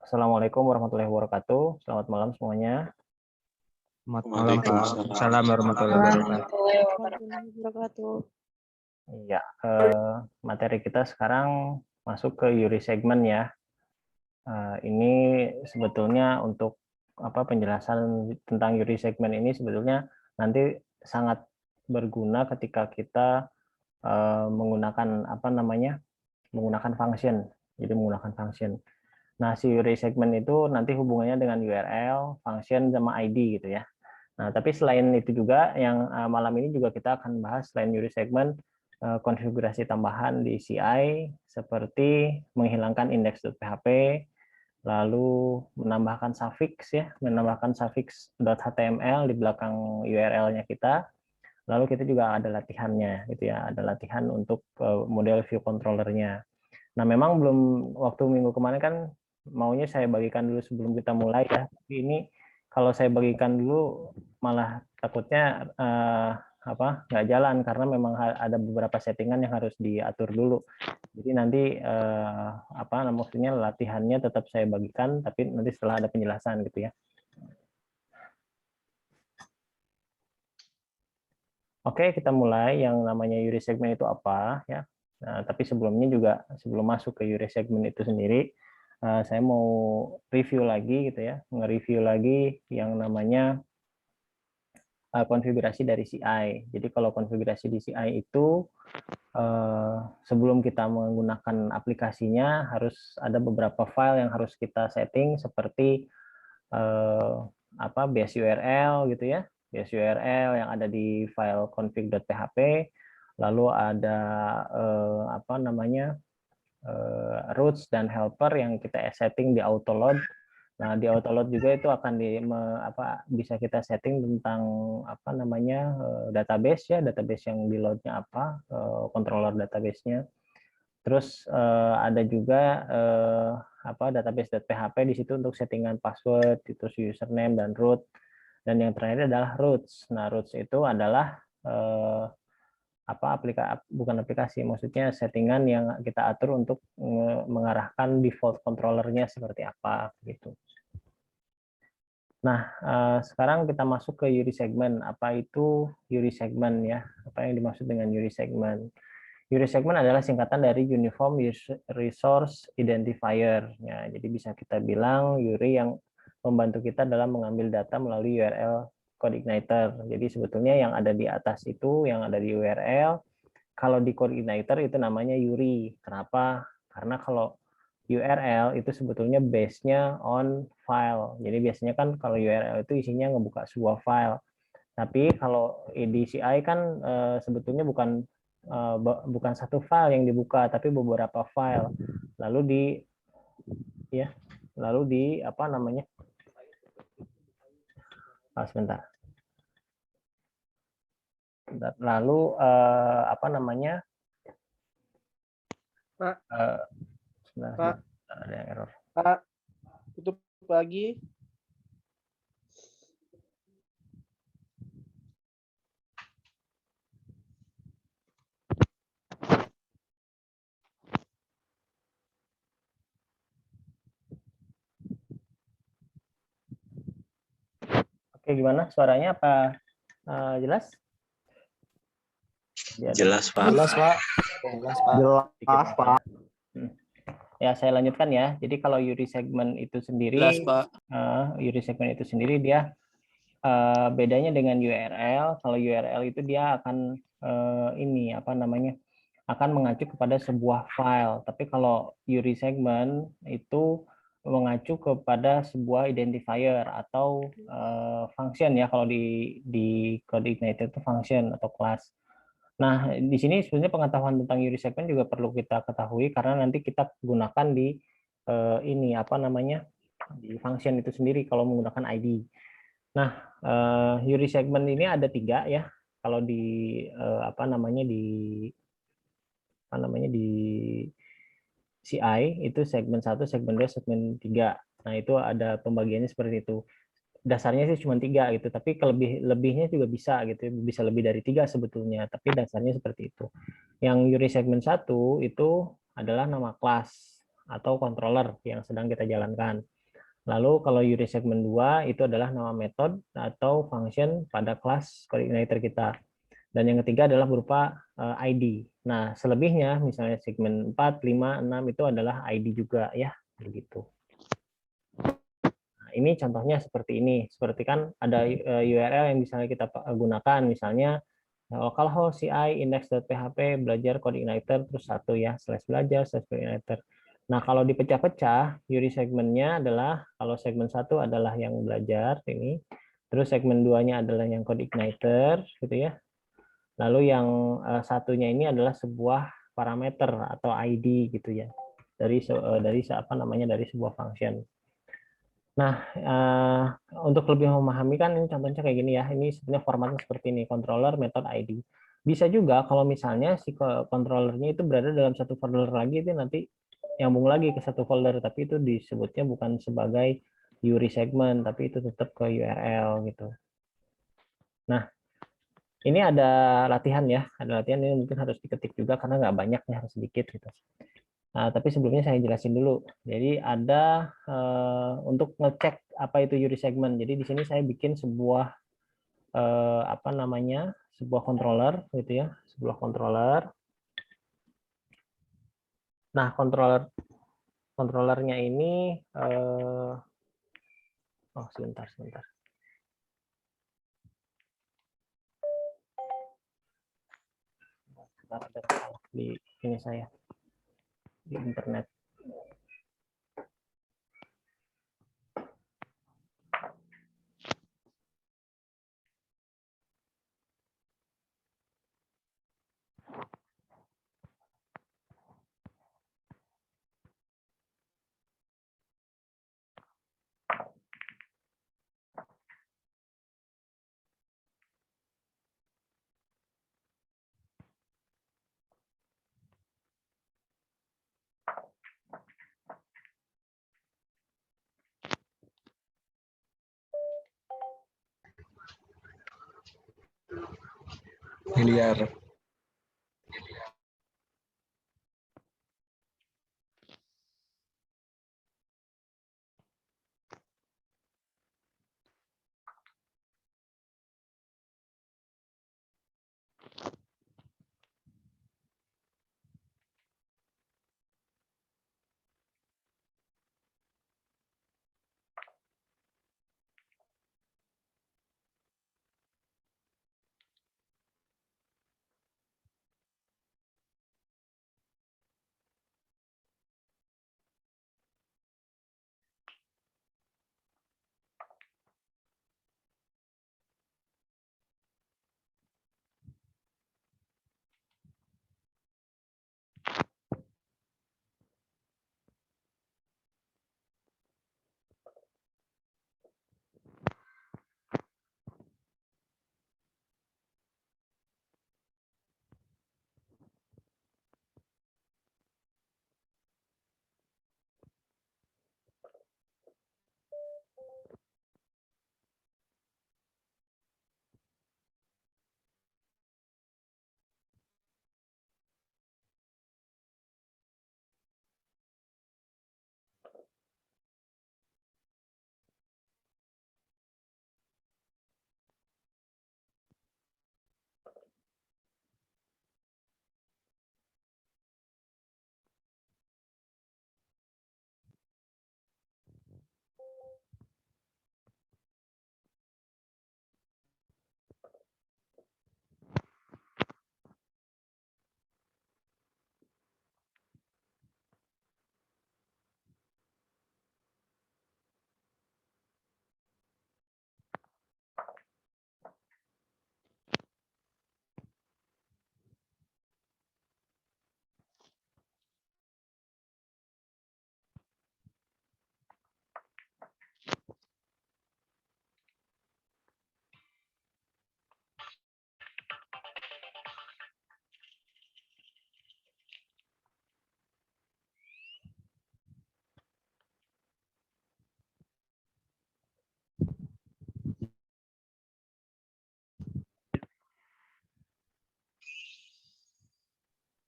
Assalamualaikum warahmatullahi wabarakatuh. Selamat malam semuanya. Selamat malam, Pak. Assalamualaikum warahmatullahi wabarakatuh. Warahmatullahi wabarakatuh. Iya, materi kita sekarang masuk ke URI segmen ya. Ini sebetulnya untuk penjelasan tentang URI segmen ini sebetulnya nanti sangat berguna ketika kita menggunakan menggunakan function. Jadi menggunakan function. Nah, si URI segmen itu nanti hubungannya dengan URL, function, sama ID gitu ya. Nah, tapi selain itu juga yang malam ini juga kita akan bahas selain URI segmen konfigurasi tambahan di CI seperti menghilangkan index.php, lalu menambahkan suffix ya, menambahkan suffix .html di belakang URL-nya kita. Lalu kita juga ada latihannya gitu ya, ada latihan untuk model view controller-nya. Nah, memang belum waktu minggu kemarin kan maunya saya bagikan dulu sebelum kita mulai ya. Tapi ini kalau saya bagikan dulu malah takutnya nggak jalan karena memang ada beberapa settingan yang harus diatur dulu. Jadi nanti maksudnya latihannya tetap saya bagikan, tapi nanti setelah ada penjelasan gitu ya. Oke, kita mulai. Yang namanya URI segmen itu apa ya? Nah, tapi sebelumnya juga sebelum masuk ke URI segmen itu sendiri, saya mau review lagi gitu ya, nge-review lagi yang namanya konfigurasi dari CI. Jadi kalau konfigurasi di CI itu sebelum kita menggunakan aplikasinya harus ada beberapa file yang harus kita setting seperti base URL gitu ya, base URL yang ada di file config.php, lalu ada routes dan helper yang kita setting di autoload. Nah, di autoload juga itu akan bisa kita setting tentang database ya, database yang di loadnya controller database-nya. Terus ada juga database.php di situ untuk settingan password, terus username dan root. Dan yang terakhir adalah routes. Nah, routes itu adalah bukan aplikasi, maksudnya settingan yang kita atur untuk mengarahkan default controllernya seperti apa gitu. Nah, sekarang kita masuk ke URI segmen. Apa itu URI segmen ya? Apa yang dimaksud dengan URI segmen? URI segmen adalah singkatan dari Uniform Resource Identifier. Ya, jadi bisa kita bilang URI yang membantu kita dalam mengambil data melalui URL CodeIgniter. Jadi sebetulnya yang ada di atas itu, yang ada di URL, kalau di CodeIgniter itu namanya URI. Kenapa? Karena kalau URL itu sebetulnya base-nya on file. Jadi biasanya kan kalau URL itu isinya ngebuka sebuah file. Tapi kalau di CI kan sebetulnya bukan satu file yang dibuka, tapi beberapa file. Sebentar. Lalu Pak, Pak, ada yang error. Pak, tutup lagi. Oke, gimana suaranya? Apa jelas? Jelas, Pak. Jelas, Pak. Jelas, Pak. Jelas, Pak. Ya, saya lanjutkan ya. Jadi kalau URI segmen itu sendiri, Jelas, Pak. URI segmen itu sendiri dia bedanya dengan URL. Kalau URL itu dia akan akan mengacu kepada sebuah file. Tapi kalau URI segmen itu mengacu kepada sebuah identifier atau function ya. Kalau di CodeIgniter itu function atau class. Nah, di sini sebenarnya pengetahuan tentang URI segmen juga perlu kita ketahui karena nanti kita gunakan di di function itu sendiri kalau menggunakan ID. Nah, URI segmen ini ada 3 ya. Kalau di di CI itu segmen 1, segmen 2, segmen 3. Nah, itu ada pembagiannya seperti itu. Dasarnya sih cuma 3 gitu, tapi lebihnya juga bisa gitu, bisa lebih dari 3 sebetulnya, tapi dasarnya seperti itu. Yang URI segmen 1 itu adalah nama kelas. atau controller yang sedang kita jalankan. Lalu kalau URI segmen 2 itu adalah nama metode atau function pada kelas coordinator kita. Dan yang ketiga adalah berupa ID. Nah, selebihnya misalnya segmen 4, 5, 6 itu adalah ID juga ya, begitu. Nah, ini contohnya seperti ini. Seperti kan ada URL yang bisa kita gunakan, misalnya localhost CI index.php belajar coordinator terus satu ya, /belajar /coordinator. Nah, kalau dipecah-pecah, URI segmennya adalah, kalau segmen 1 adalah yang belajar ini, terus segmen 2-nya adalah yang coordinator gitu ya. Lalu yang satunya ini adalah sebuah parameter atau ID gitu ya. Dari apa namanya, dari sebuah function. Nah, untuk lebih memahami kan ini contohnya kayak gini ya. Ini sebenarnya formatnya seperti ini, controller, method, ID. Bisa juga kalau misalnya si controllernya itu berada dalam satu folder lagi, itu nanti nyambung lagi ke satu folder, tapi itu disebutnya bukan sebagai URI segment, tapi itu tetap ke URL gitu. Nah, ini ada latihan ya, ada latihan ini mungkin harus diketik juga karena nggak banyak ya, harus sedikit gitu. Nah, tapi sebelumnya saya jelasin dulu. Jadi ada untuk ngecek apa itu URI segment. Jadi di sini saya bikin sebuah apa namanya, sebuah controller gitu ya, sebuah controller. Nah, controllernya ini oh sebentar. Ada di ini saya di internet. Miliar.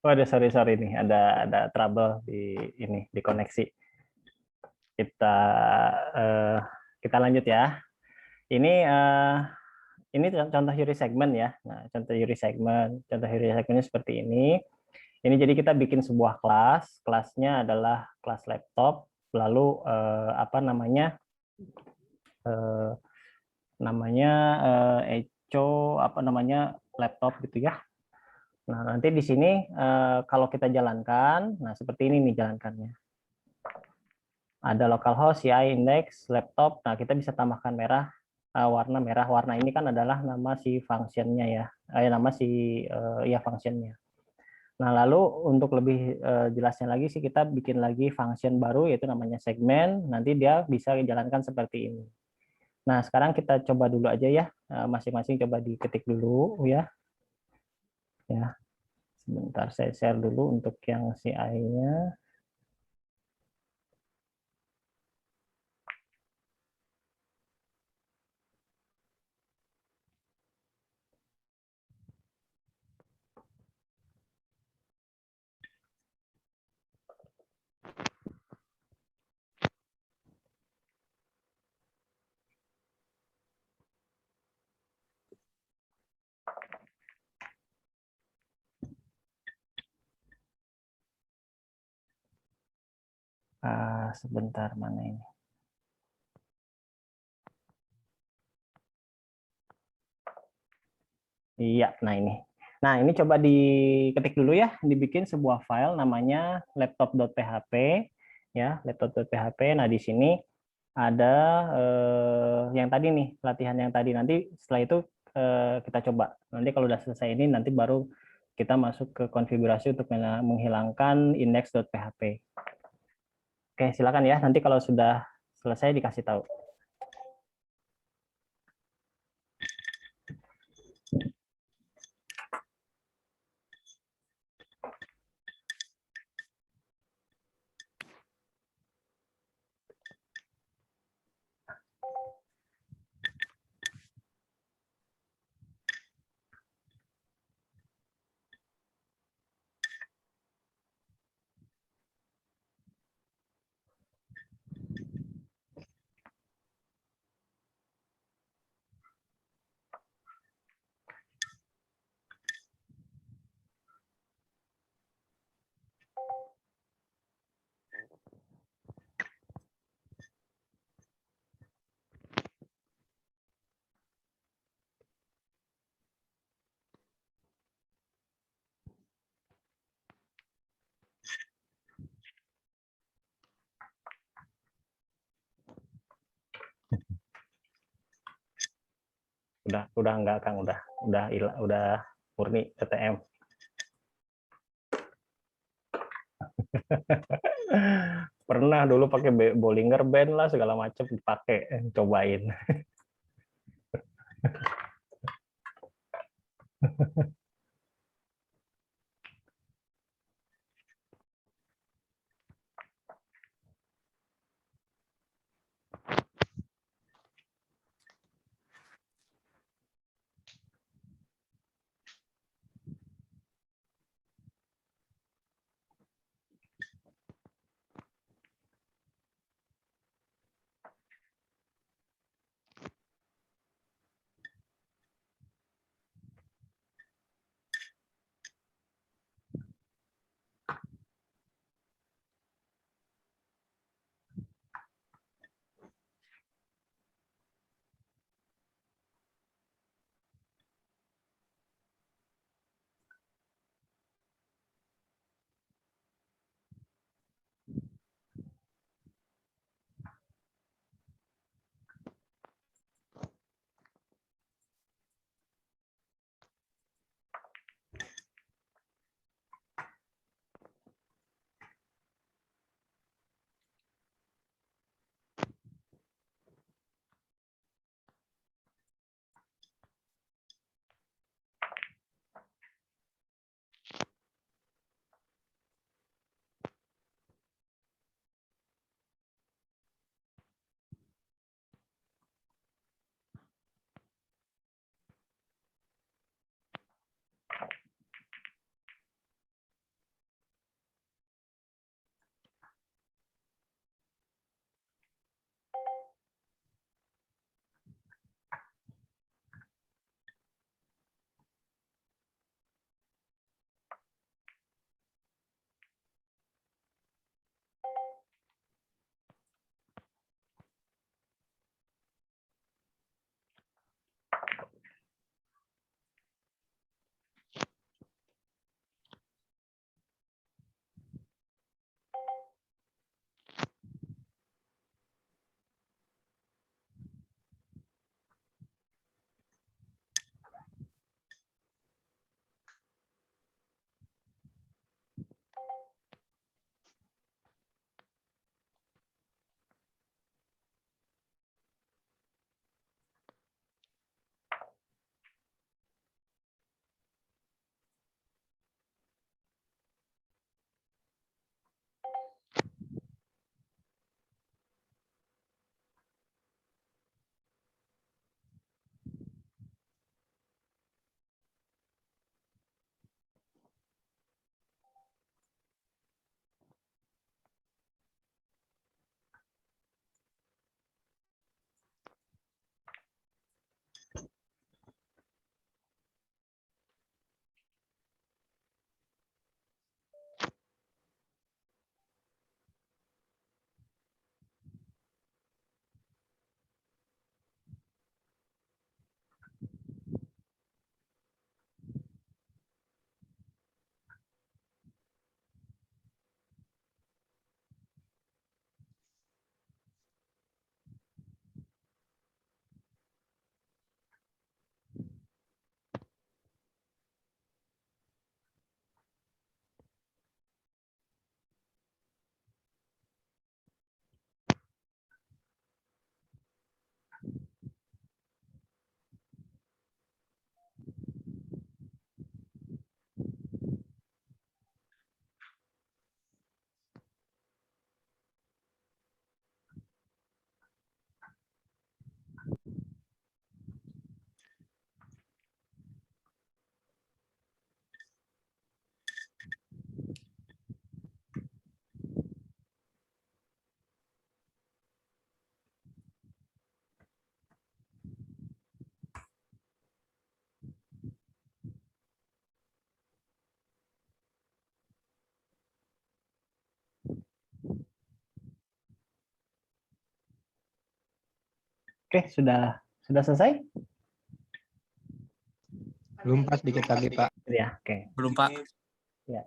Waduh, sorry nih, ada trouble di ini di koneksi. Kita eh, kita lanjut ya. Ini contoh Yuri segmen ya. Nah, contoh Yuri segmennya seperti ini. Ini jadi kita bikin sebuah kelas. Kelasnya adalah kelas laptop. Lalu apa namanya? Eh, namanya echo apa namanya laptop gitu ya. Nah, nanti di sini kalau kita jalankan, nah seperti ini nih jalankannya. Ada localhost, CI, index, laptop. Nah, kita bisa tambahkan warna merah. Warna ini kan adalah nama si functionnya ya. Nama si ya functionnya. Nah, lalu untuk lebih jelasnya lagi sih kita bikin lagi function baru yaitu namanya segmen. Nanti dia bisa dijalankan seperti ini. Nah, sekarang kita coba dulu aja ya. Masing-masing coba diketik dulu ya. Ya, sebentar saya share dulu untuk yang CI-nya. Sebentar mana ini? Iya, nah ini. Nah, ini coba diketik dulu ya, dibikin sebuah file namanya laptop.php ya, laptop.php. Nah, di sini ada yang tadi nih, latihan yang tadi. Nanti setelah itu kita coba. Nanti kalau udah selesai ini nanti baru kita masuk ke konfigurasi untuk menghilangkan index.php. Oke, silakan ya. Nanti kalau sudah selesai dikasih tahu. Udah enggak Kang, udah murni TTM. Pernah dulu pakai Bollinger Band lah segala macam dipakai, cobain. Oke, sudah selesai? Belum pas dikit lagi, Pak. Ya, oke. Belum, Pak. Ya.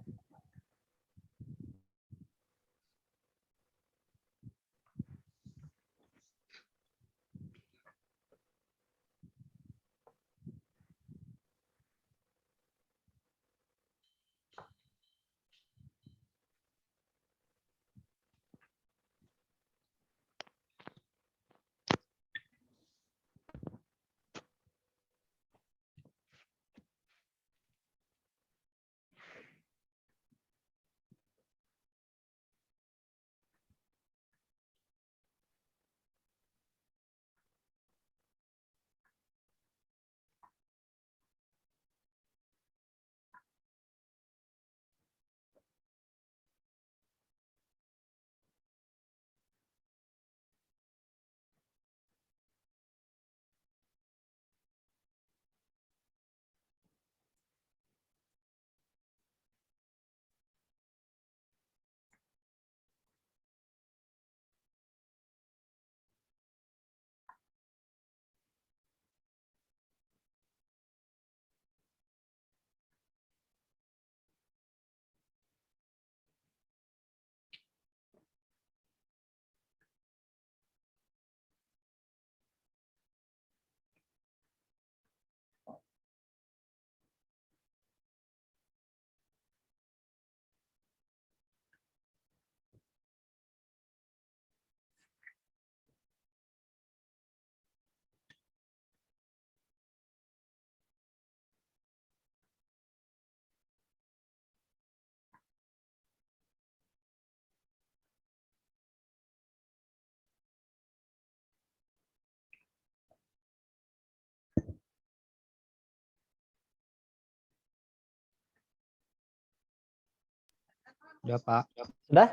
Udah, Pak.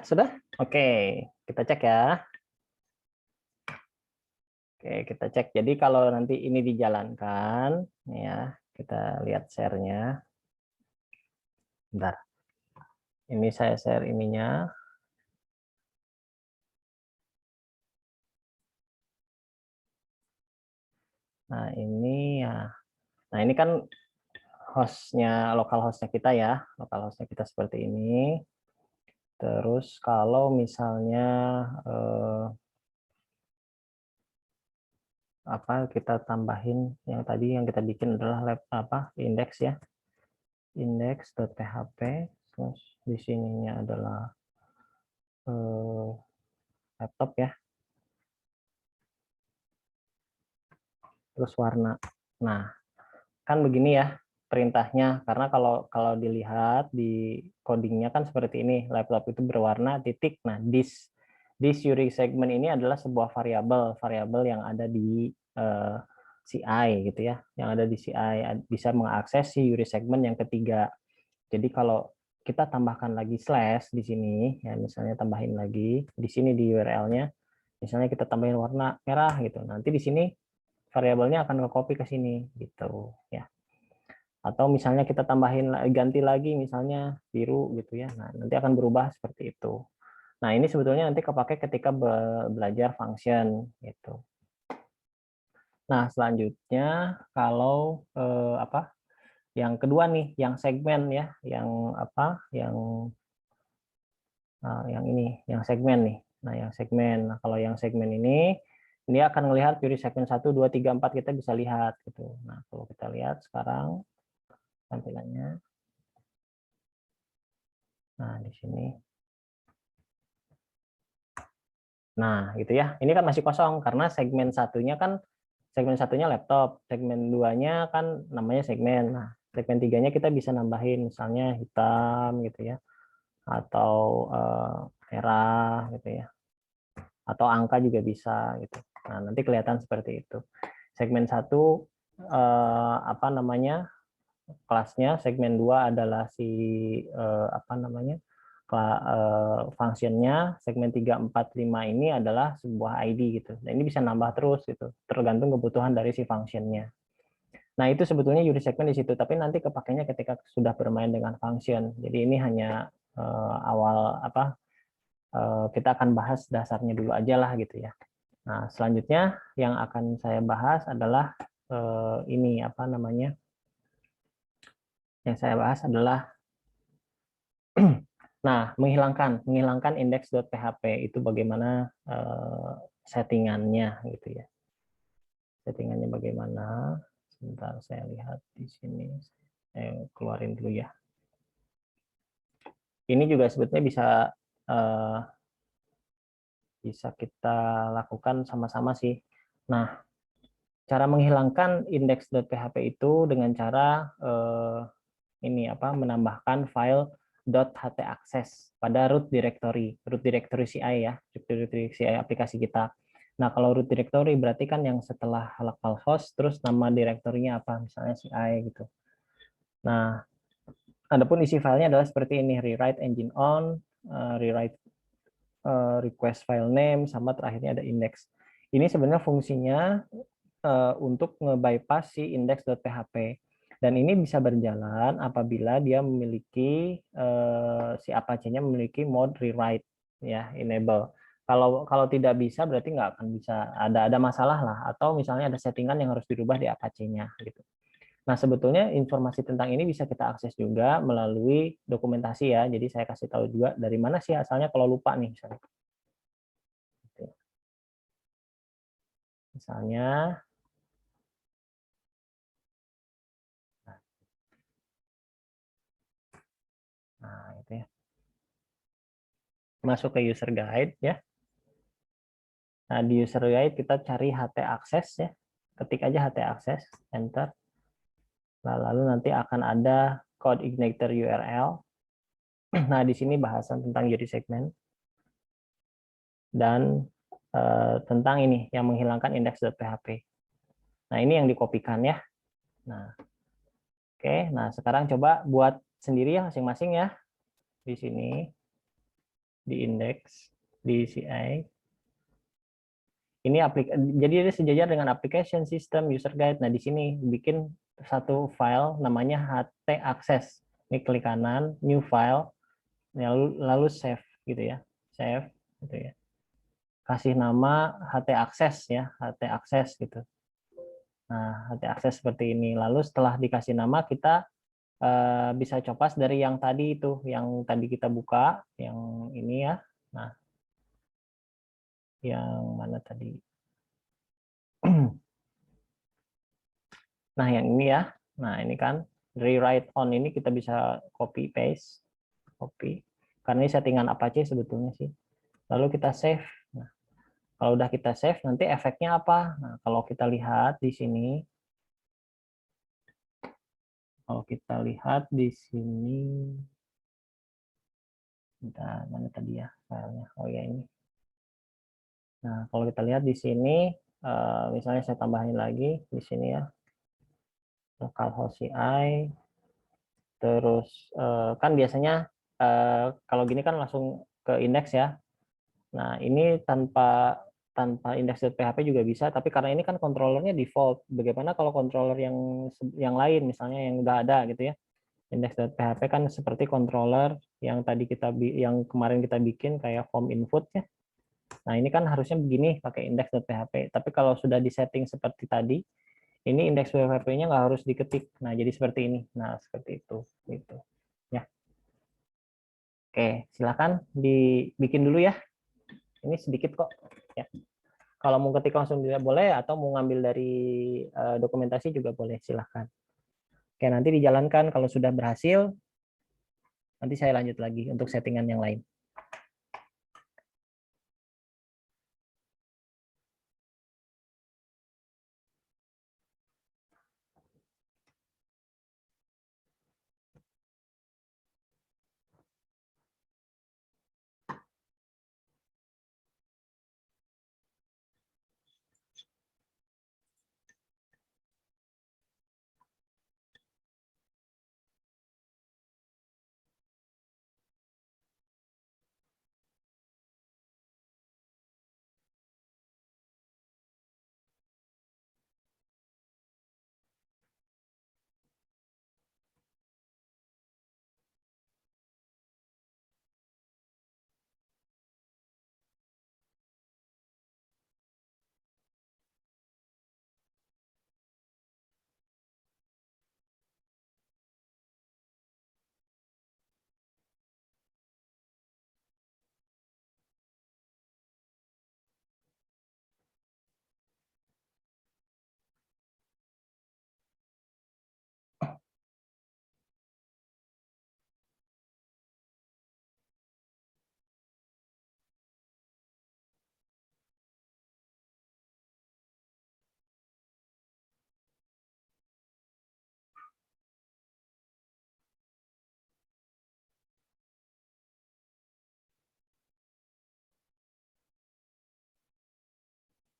Sudah? Oke, kita cek ya. Oke, kita cek. Jadi kalau nanti ini dijalankan, ya, kita lihat share-nya. Bentar. Ini saya share ininya. Nah, ini ya. Nah, ini kan hostnya, lokal hostnya kita ya. Lokal hostnya kita seperti ini. Terus kalau misalnya apa kita tambahin yang tadi yang kita bikin adalah indeks ya. Index.php, terus di sininya adalah laptop ya. Terus warna. Nah, kan begini ya perintahnya, karena kalau dilihat di codingnya kan seperti ini, laptop itu berwarna titik. Nah, this URI segment ini adalah sebuah variabel yang ada di CI gitu ya, yang ada di CI bisa mengakses si URI segment yang ketiga. Jadi kalau kita tambahkan lagi slash di sini, ya misalnya tambahin lagi di sini di URL-nya, misalnya kita tambahin warna merah gitu, nanti di sini variabelnya akan ke-copy ke sini gitu ya. Atau misalnya kita tambahin ganti lagi misalnya biru gitu ya. Nah, nanti akan berubah seperti itu. Nah, ini sebetulnya nanti kepake ketika belajar function gitu. Nah, selanjutnya kalau yang kedua nih, yang segmen ya, yang yang ini, yang segmen nih. Nah, yang segmen. Nah, kalau yang segmen ini akan melihat URI segmen 1 2 3 4 kita bisa lihat gitu. Nah, kalau kita lihat sekarang tampilannya. Nah, di sini. Nah, gitu ya. Ini kan masih kosong karena segmen satunya laptop, segmen 2-nya kan namanya segmen. Nah, segmen 3-nya kita bisa nambahin misalnya hitam gitu ya. Atau merah gitu ya. Atau angka juga bisa gitu. Nah, nanti kelihatan seperti itu. Segmen 1 kelasnya, segmen 2 adalah si functionnya, segmen 3, 4, 5 ini adalah sebuah ID gitu. Dan ini bisa nambah terus gitu, tergantung kebutuhan dari si functionnya. Nah, itu sebetulnya URI segmen di situ, tapi nanti kepakainya ketika sudah bermain dengan function. Jadi ini hanya awal kita akan bahas dasarnya dulu aja lah gitu ya. Nah, selanjutnya yang akan saya bahas adalah ini apa namanya? Yang saya bahas adalah nah, menghilangkan index.php itu bagaimana settingannya gitu ya. Settingannya bagaimana? Sebentar saya lihat di sini. Saya keluarin dulu ya. Ini juga sebetulnya bisa kita lakukan sama-sama sih. Nah, cara menghilangkan index.php itu dengan cara ini apa menambahkan file .htaccess pada root directory CI ya, root directory CI aplikasi kita. Nah, kalau root directory berarti kan yang setelah localhost terus nama direktorinya apa, misalnya CI gitu. Nah, adapun isi filenya adalah seperti ini, rewrite engine on, rewrite request file name, sama terakhirnya ada index. Ini sebenarnya fungsinya untuk nge-bypass si index.php. Dan ini bisa berjalan apabila dia memiliki si Apache-nya memiliki mode rewrite ya, enable. Kalau tidak bisa berarti nggak akan bisa, ada masalah lah, atau misalnya ada settingan yang harus dirubah di Apache-nya gitu. Nah, sebetulnya informasi tentang ini bisa kita akses juga melalui dokumentasi ya. Jadi saya kasih tahu juga dari mana sih asalnya kalau lupa nih misalnya. Misalnya nah itu ya. Masuk ke user guide ya. Nah, di user guide kita cari htaccess ya. Ketik aja htaccess, enter. Nah, lalu nanti akan ada code igniter URL. Nah, di sini bahasan tentang URI segment dan tentang ini yang menghilangkan index.php. Nah, ini yang dikopikan ya. Nah, oke. Nah, sekarang coba buat sendiri ya masing-masing ya. Di sini di index di CI. Ini jadi dia sejajar dengan application system user guide. Nah, di sini bikin satu file namanya htaccess. Ini klik kanan, new file, lalu save gitu ya. Save gitu ya. Kasih nama htaccess ya, htaccess gitu. Nah, htaccess seperti ini. Lalu setelah dikasih nama kita bisa copas dari yang tadi itu, yang tadi kita buka, yang ini ya. Nah, yang mana tadi? Nah, yang ini ya. Nah, ini kan rewrite on ini kita bisa copy paste, copy. Karena ini settingan Apache sebetulnya sih. Lalu kita save. Nah, kalau udah kita save, nanti efeknya apa? Nah, kalau kita lihat di sini, bentar, mana tadi ya filenya? Oh ya ini. Nah, kalau kita lihat di sini, misalnya saya tambahin lagi di sini ya, localhost CI, terus kan biasanya kalau gini kan langsung ke indeks ya. Nah, ini tanpa index.php juga bisa, tapi karena ini kan controllernya default. Bagaimana kalau controller yang lain, misalnya yang udah ada gitu ya. Index.php kan seperti controller yang yang kemarin kita bikin kayak form input ya. Nah, ini kan harusnya begini pakai index.php. Tapi kalau sudah disetting seperti tadi, ini index.php-nya nggak harus diketik. Nah, jadi seperti ini. Nah, seperti itu. Gitu. Ya. Oke, silakan dibikin dulu ya. Ini sedikit kok. Ya. Kalau mau ketik langsung tidak boleh, atau mau ngambil dari dokumentasi juga boleh, silahkan. Oke, nanti dijalankan kalau sudah berhasil, nanti saya lanjut lagi untuk settingan yang lain.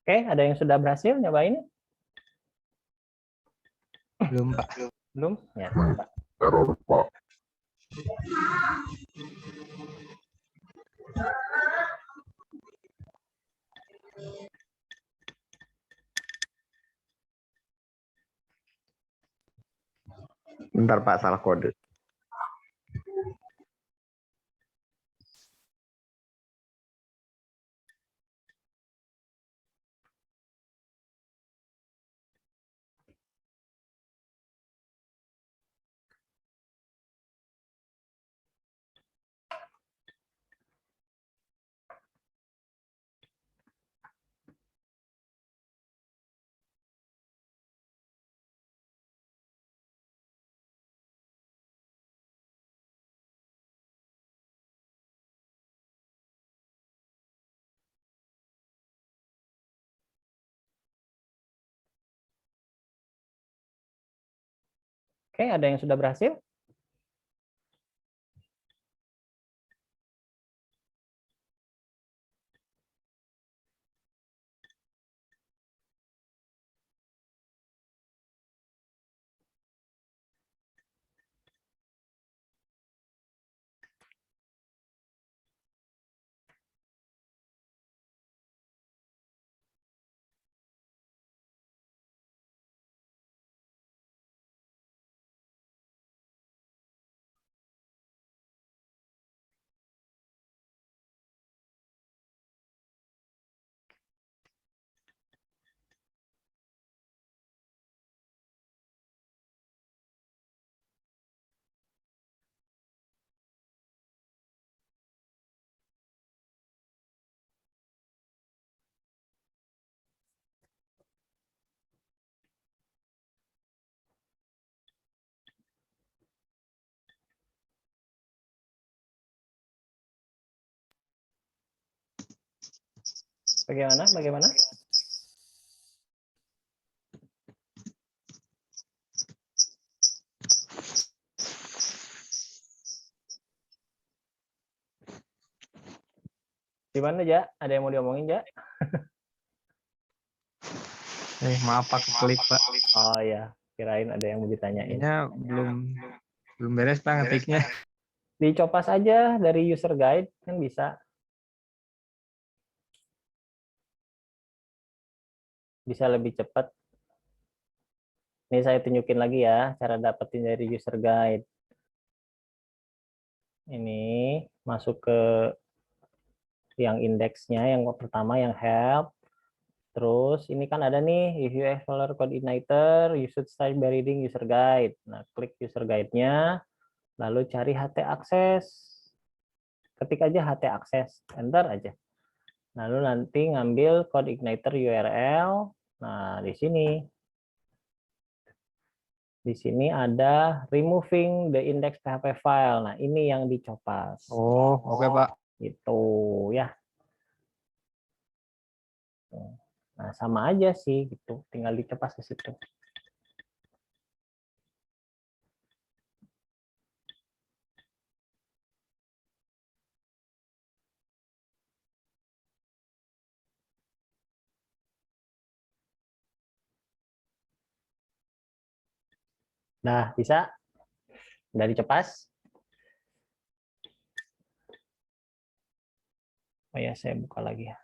Oke, ada yang sudah berhasil nyobain? Belum, Pak. Belum? Ya. Bentar Pak, salah kode. Oke, ada yang sudah berhasil? Bagaimana? Bagaimana? Gimana, Ja? Ada yang mau diomongin, Ja? Maaf Pak, klik Pak. Oh ya, kirain ada yang mau ditanyain. Kayaknya belum beres Pak ngetiknya. Dicopas aja dari user guide, kan bisa. Bisa lebih cepat. Ini saya tunjukin lagi ya, cara dapetin dari user guide. Ini masuk ke yang indeksnya, yang pertama yang help. Terus ini kan ada nih, if you explore coordinator, you should start by reading user guide. Nah, klik user guide-nya, lalu cari HT access. Ketik aja HT access, enter aja. Lalu nanti ngambil code igniter URL. Nah, di sini. Di sini ada removing the index PHP file. Nah, ini yang dicopas. Oh, oke Pak. Itu ya. Nah, sama aja sih gitu. Tinggal dicopas ke situ. Nah, bisa. Udah dicepas. Oh ya, saya buka lagi ya.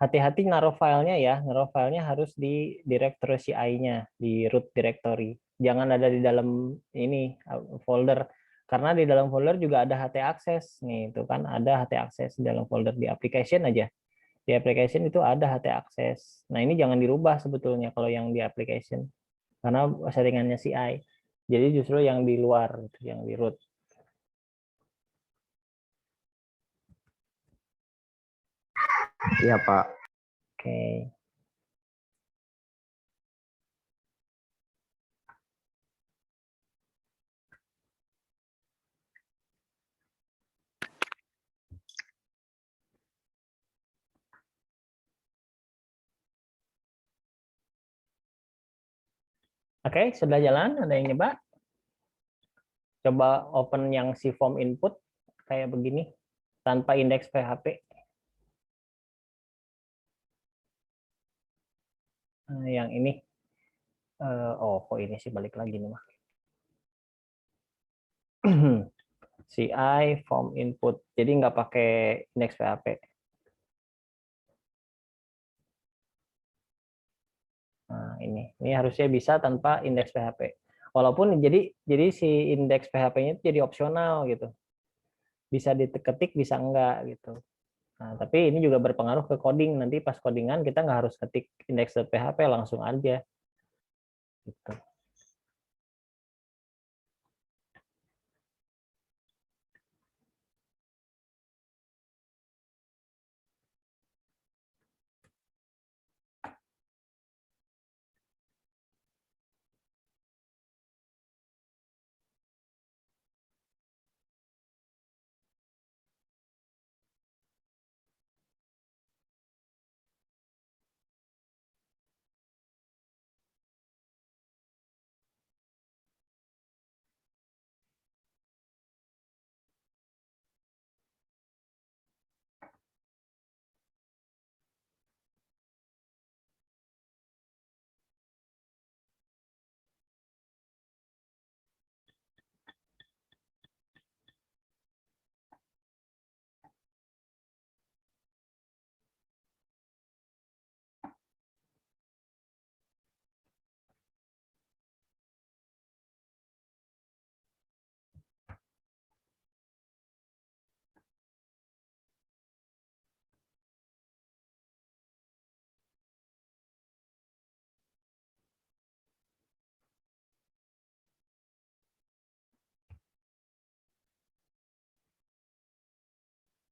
Hati-hati naruh filenya ya. Naruh filenya harus di directory CI-nya, di root directory. Jangan ada di dalam ini folder. Karena di dalam folder juga ada HT access. Nih, itu kan ada HT access di dalam folder di application aja. Di application itu ada HT access. Nah, ini jangan dirubah sebetulnya kalau yang di application. Karena settingannya CI. Jadi justru yang di luar, yang di root. Iya Pak. Oke. Oke, sudah jalan. Ada yang nyoba? Coba open yang si form input kayak begini tanpa indeks PHP. yang ini. Oh, kok ini sih balik lagi nih mah. CI form input. Jadi nggak pakai index PHP. Nah, ini harusnya bisa tanpa indeks PHP. Walaupun jadi si indeks PHP-nya itu jadi opsional gitu. Bisa diketik, bisa enggak gitu. Nah, tapi ini juga berpengaruh ke coding. Nanti pas codingan kita nggak harus ketik index.php, langsung aja. Gitu.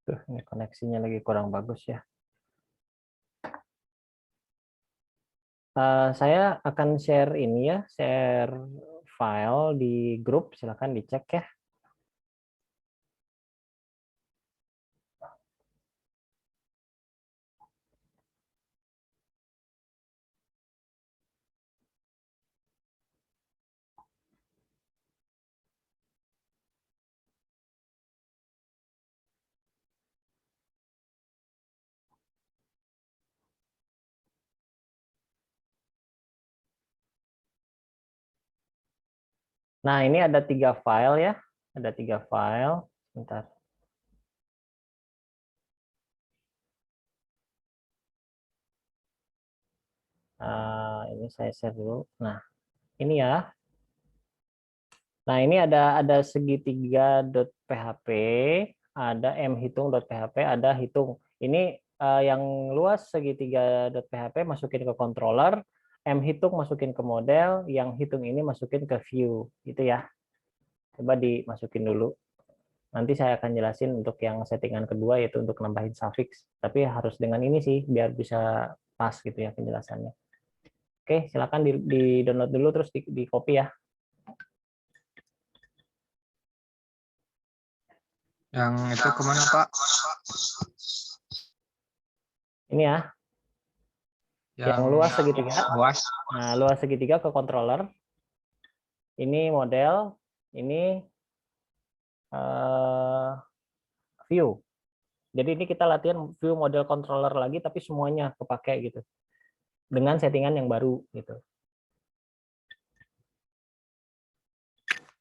Tuh, ini koneksinya lagi kurang bagus ya. Saya akan share ini ya, share file di grup, silakan dicek ya. Nah, ini ada 3 file ya, ada 3 file. Bentar. Ini saya share dulu. Nah, ini ya. Nah, ini ada segitiga.php, ada mhitung.php, ada hitung. Ini yang luas segitiga.php masukin ke controller, mhitung masukin ke model, yang hitung ini masukin ke view, gitu ya. Coba dimasukin dulu. Nanti saya akan jelasin untuk yang settingan kedua, yaitu untuk nambahin suffix. Tapi harus dengan ini sih, biar bisa pas gitu ya penjelasannya. Oke, silakan di-download dulu, terus di-copy ya. Yang itu kemana, Pak? Ini ya, yang luas segitiga. Luas. Nah, luas segitiga ke controller. Ini model, ini view. Jadi ini kita latihan view model controller lagi, tapi semuanya kepake gitu. Dengan settingan yang baru gitu.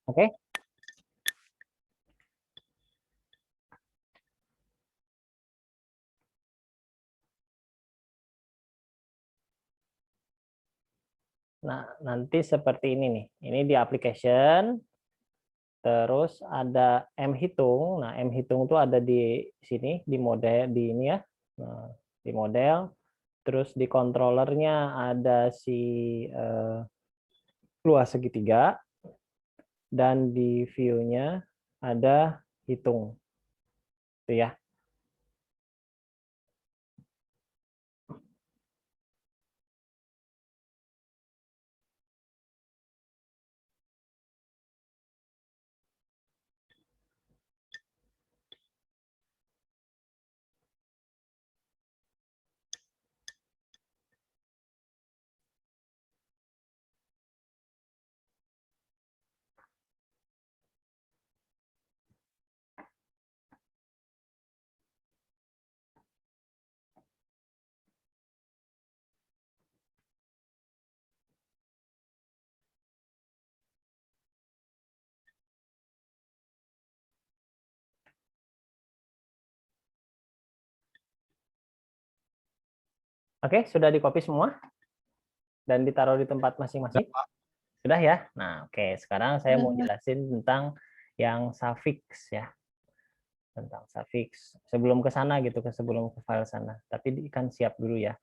Oke? Nah, nanti seperti ini nih. Ini di application. Terus ada mhitung. Nah, mhitung itu ada di sini, di model, di ini ya. Nah, di model. Terus di controllernya ada si luas segitiga. Dan di view-nya ada hitung. Itu ya. Oke, sudah di-copy semua? Dan ditaruh di tempat masing-masing? Sudah ya? Nah, oke. Sekarang saya mau jelasin tentang yang suffix ya. Tentang suffix. Sebelum ke sana gitu, sebelum ke file sana. Tapi kan siap dulu ya.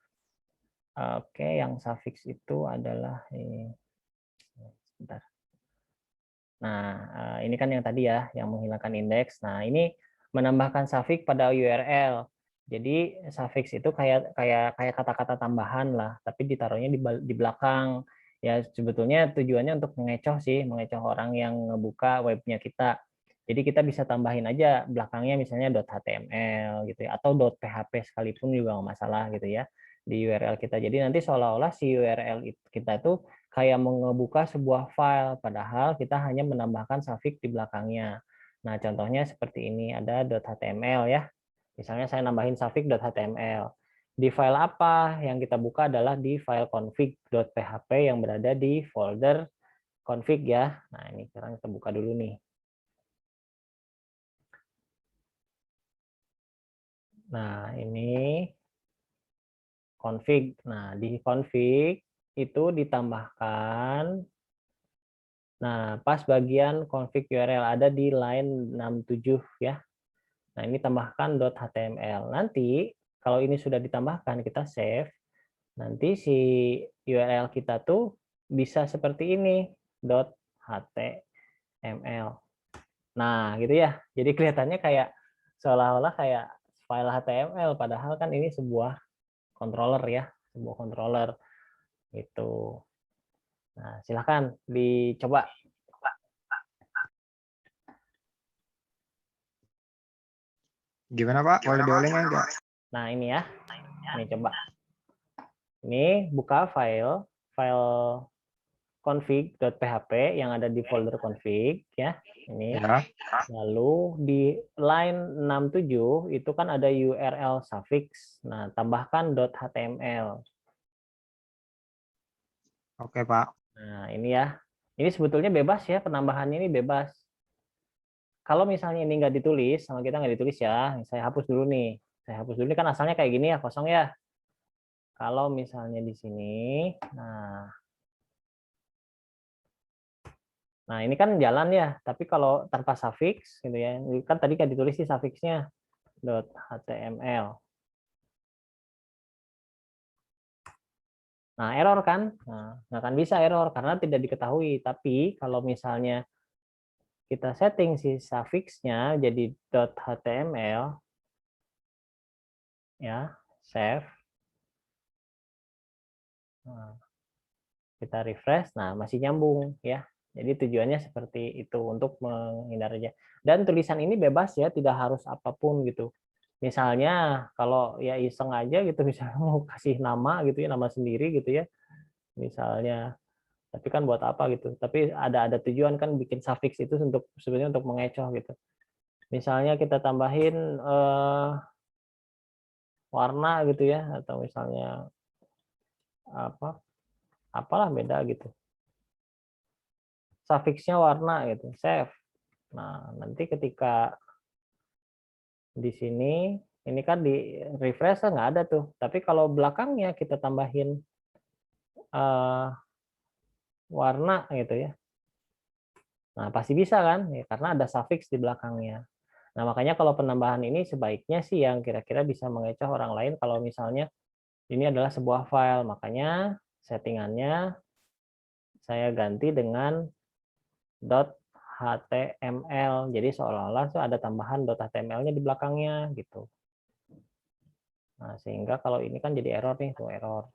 Oke, yang suffix itu adalah ini. Sebentar. Nah, ini kan yang tadi ya, yang menghilangkan indeks. Nah, ini menambahkan suffix pada URL. Jadi suffix itu kayak kata-kata tambahan lah, tapi ditaruhnya di belakang. Ya sebetulnya tujuannya untuk mengecoh sih, mengecoh orang yang ngebuka webnya kita. Jadi kita bisa tambahin aja belakangnya misalnya .html gitu ya, atau .php sekalipun juga nggak masalah gitu ya di URL kita. Jadi nanti seolah-olah si URL kita itu kayak ngebuka sebuah file, padahal kita hanya menambahkan suffix di belakangnya. Nah, contohnya seperti ini, ada .html ya. Misalnya saya nambahin suffix.html. Di file apa yang kita buka adalah di file config.php yang berada di folder config ya. Nah, ini sekarang kita buka dulu nih. Nah, ini config. Nah, di config itu ditambahkan. Nah, pas bagian config URL ada di line 67 ya. Nah, ini tambahkan .html. Nanti kalau ini sudah ditambahkan, kita save. Nanti si URL kita tuh bisa seperti ini, .html. Nah, gitu ya. Jadi kelihatannya kayak seolah-olah kayak file HTML, padahal kan ini sebuah controller ya, sebuah controller gitu. Nah, silahkan dicoba. Gimana Pak? Boleh diulangi enggak? Nah, ini ya. Ini coba. Ini buka file config.php yang ada di folder config ya. Ini. Ya. Lalu di line 67 itu kan ada URL suffix. Nah, tambahkan .html. Oke Pak. Nah, ini ya. Ini sebetulnya bebas ya, penambahannya ini bebas. Kalau misalnya ini nggak ditulis, sama kita nggak ditulis ya, saya hapus dulu nih. Saya hapus dulu, ini kan asalnya kayak gini ya, kosong ya. Kalau misalnya di sini, nah ini kan jalan ya, tapi kalau tanpa suffix gitu ya, kan tadi kan ditulis sih suffixnya .html. Nah, error kan? Nah, nggak akan bisa error karena tidak diketahui. Tapi kalau misalnya kita setting si suffixnya jadi .html, ya, save. Nah, kita refresh, nah masih nyambung ya. Jadi tujuannya seperti itu untuk menghindari. Dan tulisan ini bebas ya, tidak harus apapun gitu. Misalnya kalau ya iseng aja gitu, misalnya mau kasih nama gitu ya, nama sendiri gitu ya. Misalnya, tapi kan buat apa gitu. Tapi ada tujuan kan bikin suffix itu untuk sebenarnya untuk mengecoh gitu. Misalnya kita tambahin warna gitu ya, atau misalnya apa, apalah beda gitu. Suffixnya warna gitu, save. Nah, nanti ketika di sini, ini kan di refresh nggak ada tuh. Tapi kalau belakangnya kita tambahin warna gitu ya. Nah, pasti bisa kan? Ya, karena ada suffix di belakangnya. Nah, makanya kalau penambahan ini sebaiknya sih yang kira-kira bisa mengecoh orang lain kalau misalnya ini adalah sebuah file. Makanya settingannya saya ganti dengan .html. Jadi seolah-olah tuh ada tambahan .html-nya di belakangnya gitu. Nah, sehingga kalau ini kan jadi error nih, tuh error.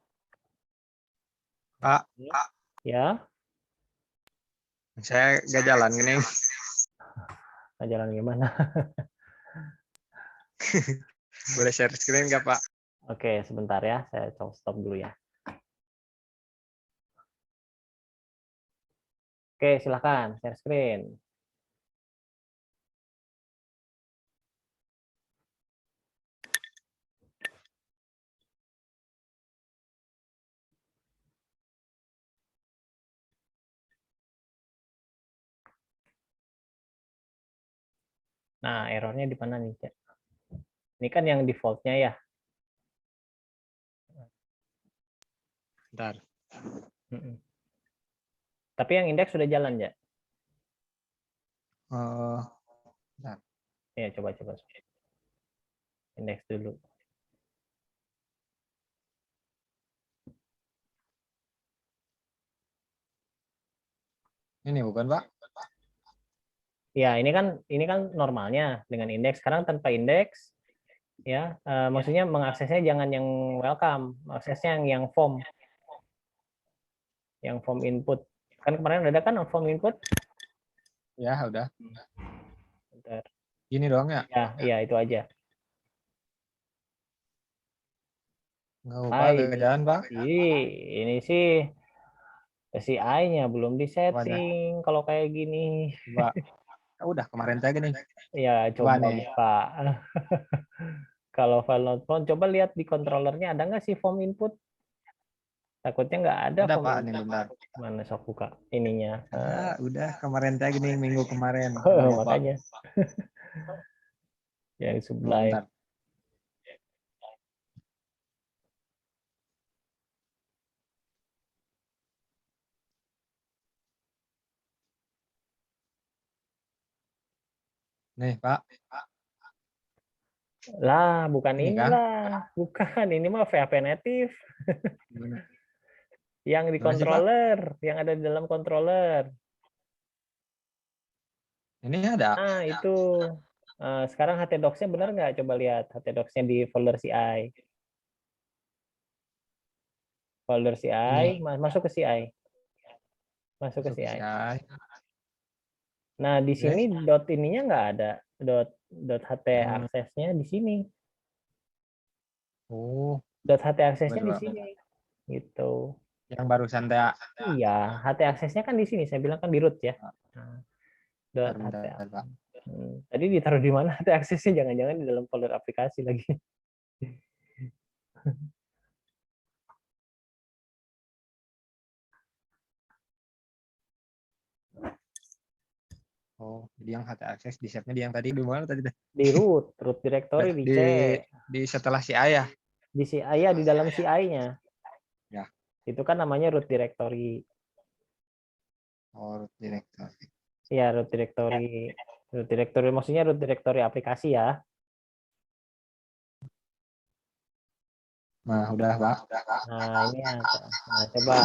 Pak, Ya, saya nggak jalan ini. nah jalan gimana? Boleh share screen nggak Pak? Oke, sebentar ya, saya coba stop dulu ya. Oke, silakan share screen. Nah, errornya di mana nih, Cak? Ini kan yang default-nya ya. Bentar. Mm-mm. Tapi yang indeks sudah jalan ya? Ya, coba. Indeks dulu. Ini bukan, Pak? Ya, ini kan normalnya dengan indeks. Sekarang tanpa indeks, ya, maksudnya mengaksesnya jangan yang welcome, aksesnya yang form input. Kan kemarin ada kan form input? Ya, udah. Bentar. Gini doang ya? Ya, itu aja. Nggak apa, nggak jalan, Pak. Ini sih si I-nya belum disetting kalau kayak gini. Coba. Ya udah, kemarin tag nih. Ya, Coba coba nih. buka. Kalau file not found, coba lihat di controllernya ada nggak sih form input? Takutnya nggak ada Ada, form Pak, input. nih bentar. Mana sok buka ininya. Udah kemarin tag nih minggu kemarin. Lupa. Makanya. Yang Sublime. Bentar. Nih, Pak. Lah, bukan Ini kan? inilah. Bukan, ini mah PHP native. Gimana? Yang di Mana sih, Pak? controller, yang ada di dalam controller. Ini ada. Nah, itu. Sekarang htdocs-nya benar nggak? Coba lihat htdocs-nya di folder CI. Folder CI, masuk ke CI. Masuk ke CI. Nah, di sini dot ininya nggak ada. Dot ht aksesnya di sini. Oh. Dot ht aksesnya di Betul. sini. Gitu. Yang barusan teh. Iya, ht aksesnya kan di sini. Saya bilang kan di root ya. Nah, dot ht. Bentar, Pak. Tadi ditaruh di mana ht aksesnya? Jangan-jangan di dalam folder aplikasi lagi. Oh, jadi yang HT access di setnya di yang tadi di mana tadi? Di root directory di C. Di setelah si ayah. Di CI ya, di dalam CI-nya. Ya. Itu kan namanya root directory. Oh, root directory. Iya, root directory. Root directory maksudnya root directory aplikasi ya. Nah, udah, Pak. Nah, ini ya. Nah, coba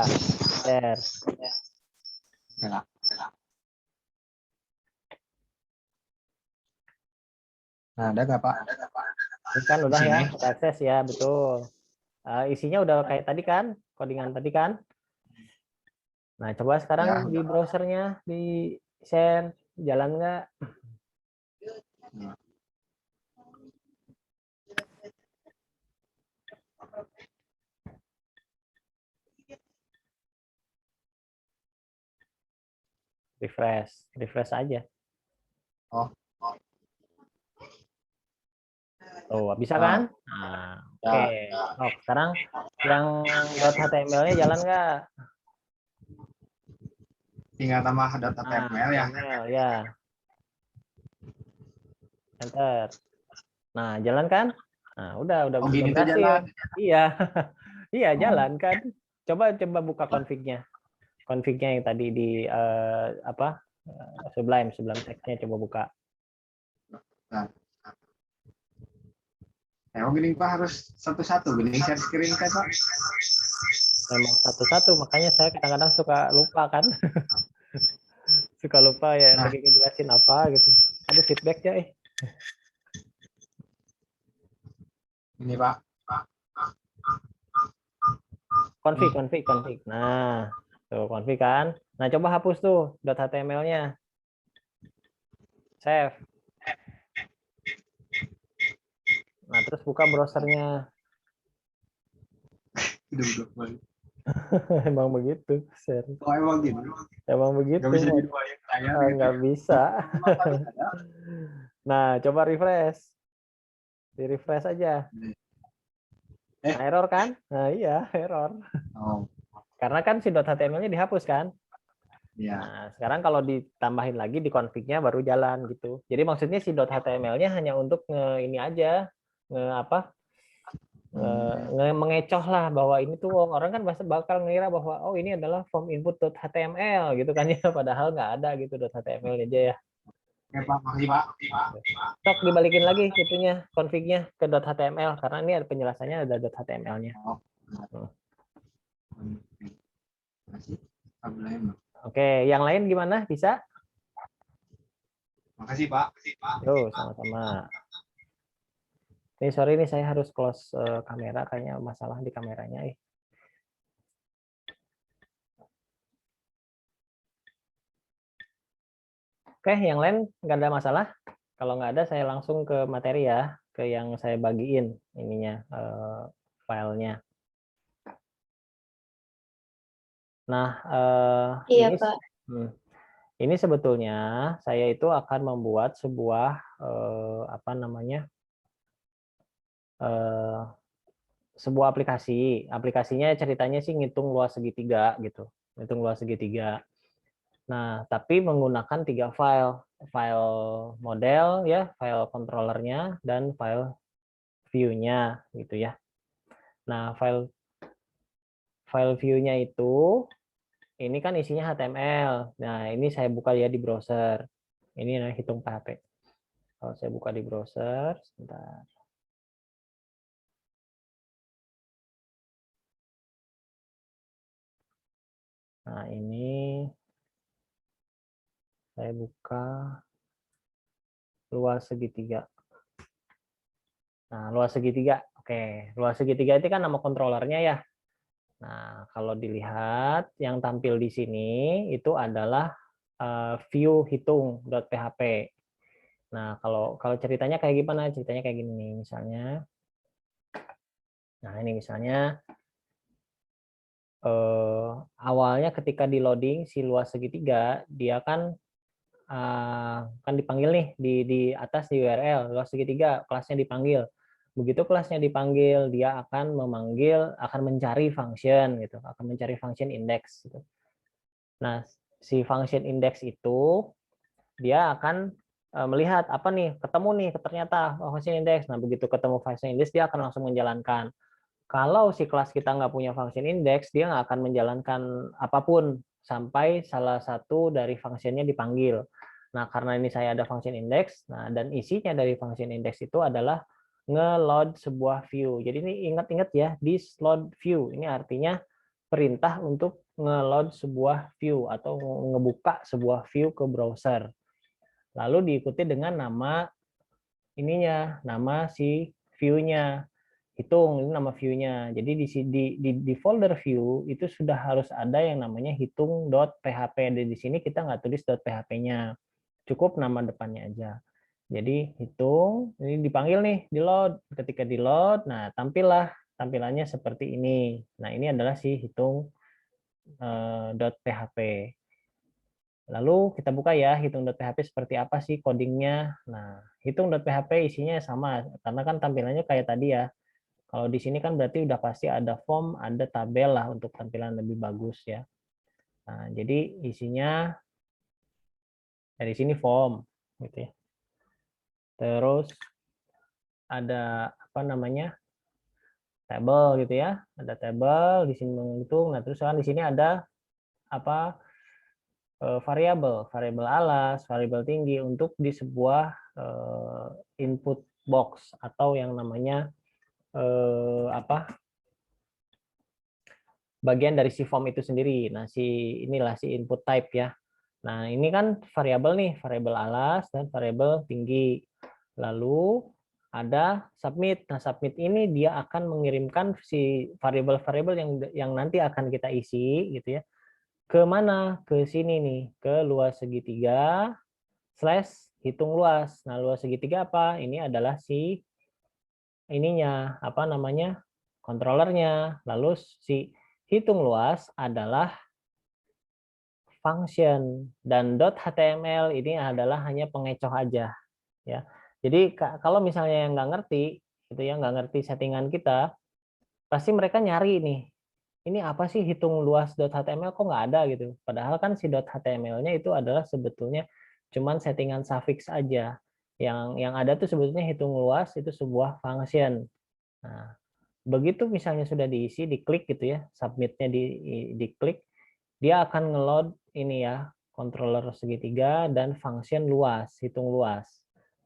share. Nah, ada nggak, Pak? Ini kan udah ya, akses ya, betul. Isinya udah kayak tadi kan, codingan tadi kan. Nah, coba sekarang Ya, di browsernya, di share, jalan nggak? Refresh aja. Oh. Oh, bisa kan? Nah, oke. Oh, sekarang yang .html-nya jalan nggak? Tinggal tambah .html ya. HTML, ya. Enter. Nah, jalan kan? Nah, udah gini tuh berhasil. jalan. Iya. Iya, jalan kan? Coba buka config-nya. Config-nya yang tadi di Sublime text-nya coba buka. Nah. Gini Pak harus satu-satu gini share screen kan Pak? Memang satu-satu, makanya saya kadang-kadang suka lupa kan. Suka lupa ya, lagi ngejelasin apa gitu. Aduh, feedback ya Ini Pak. Config. Nah, tuh config kan. Nah, coba hapus tuh .html-nya. Save. Nah, terus buka browsernya. Emang begitu, share. Oh, emang gitu. Emang begitu. Gak bisa dibayang saya. Nggak bisa. Nah, coba refresh. Di refresh aja. Nah, error kan? Nah, iya, error. Oh. Karena kan si .html-nya dihapus kan? Iya. Nah, sekarang kalau ditambahin lagi di config-nya baru jalan gitu. Jadi maksudnya si .html-nya hanya untuk ini aja, mengecoh lah bahwa ini tuh orang kan bakal ngira bahwa oh ini adalah form input.html gitu kan ya, padahal nggak ada gitu .html aja ya. Ya Pak, makasih Pak. Sok dibalikin lagi itunya config-nya ke .html karena ini ada penjelasannya ada .html-nya. Oke, yang lain gimana? Bisa? Makasih Pak. Yo, sama-sama. Ini sorry nih saya harus close kamera, kayaknya masalah di kameranya. Oke, yang lain nggak ada masalah. Kalau nggak ada, saya langsung ke materi ya, ke yang saya bagiin ininya filenya. Nah, Iya, ini, Pak. Ini sebetulnya saya itu akan membuat sebuah apa namanya? Sebuah aplikasi. Aplikasinya ceritanya sih ngitung luas segitiga gitu. Ngitung luas segitiga. Nah, tapi menggunakan 3 file model ya, file controllernya dan file view-nya gitu ya. Nah, file view-nya itu ini kan isinya HTML. Nah, ini saya buka ya di browser. Ini hitung PHP. Kalau saya buka di browser, sebentar. Nah, ini saya buka luas segitiga. Nah, luas segitiga. Oke, luas segitiga itu kan nama kontrolernya ya. Nah, kalau dilihat yang tampil di sini itu adalah view hitung.php. Nah, kalau ceritanya kayak gimana? Ceritanya kayak gini nih, misalnya. Nah, ini misalnya awalnya ketika di loading si luas segitiga, dia kan dipanggil nih di atas di URL luas segitiga, kelasnya dipanggil. Begitu kelasnya dipanggil, dia akan mencari function gitu, akan mencari function index gitu. Nah, si function index itu dia akan melihat apa nih, ketemu nih ternyata function index. Nah, begitu ketemu function index dia akan langsung menjalankan. Kalau si kelas kita nggak punya function index, dia nggak akan menjalankan apapun sampai salah satu dari functionnya dipanggil. Nah, karena ini saya ada function index, nah dan isinya dari function index itu adalah nge-load sebuah view. Jadi ini ingat-ingat ya, this load view. Ini artinya perintah untuk nge-load sebuah view atau ngebuka sebuah view ke browser. Lalu diikuti dengan nama ininya, nama si view-nya. Hitung ini nama view-nya. Jadi di folder view itu sudah harus ada yang namanya hitung.php. Di sini kita nggak tulis .php-nya. Cukup nama depannya aja. Jadi hitung, ini dipanggil nih, di load. Ketika di load, nah tampilannya seperti ini. Nah, ini adalah si hitung.php. Lalu kita buka ya hitung.php seperti apa sih codingnya. Nah, hitung.php isinya sama karena kan tampilannya kayak tadi ya. Kalau di sini kan berarti udah pasti ada form, ada tabel lah untuk tampilan lebih bagus ya. Nah, jadi isinya dari sini form gitu ya. Terus ada apa namanya? Table gitu ya. Ada table di sini menghitung. Nah, terus kan di sini ada apa? Variabel alas, variabel tinggi untuk di sebuah input box atau yang namanya bagian dari si form itu sendiri. Nah, inilah si input type ya. Nah, ini kan variabel nih, variabel alas dan variabel tinggi. Lalu ada submit. Nah, submit ini dia akan mengirimkan si variabel-variabel yang nanti akan kita isi gitu ya. Ke mana? Ke sini nih, ke luas segitiga / hitung luas. Nah, luas segitiga apa? Ini adalah si ininya, apa namanya? Kontrolernya. Lalu si hitung luas adalah function dan .html ini adalah hanya pengecoh aja ya. Jadi kalau misalnya yang nggak ngerti gitu ya, nggak ngerti settingan kita, pasti mereka nyari nih. Ini apa sih hitung luas .html kok nggak ada gitu. Padahal kan si .html-nya itu adalah sebetulnya cuman settingan suffix aja. Yang ada tuh sebetulnya hitung luas itu sebuah function. Nah, Begitu misalnya sudah diisi, diklik gitu ya, submitnya diklik, dia akan ngeload ini ya, controller segitiga dan function luas, hitung luas.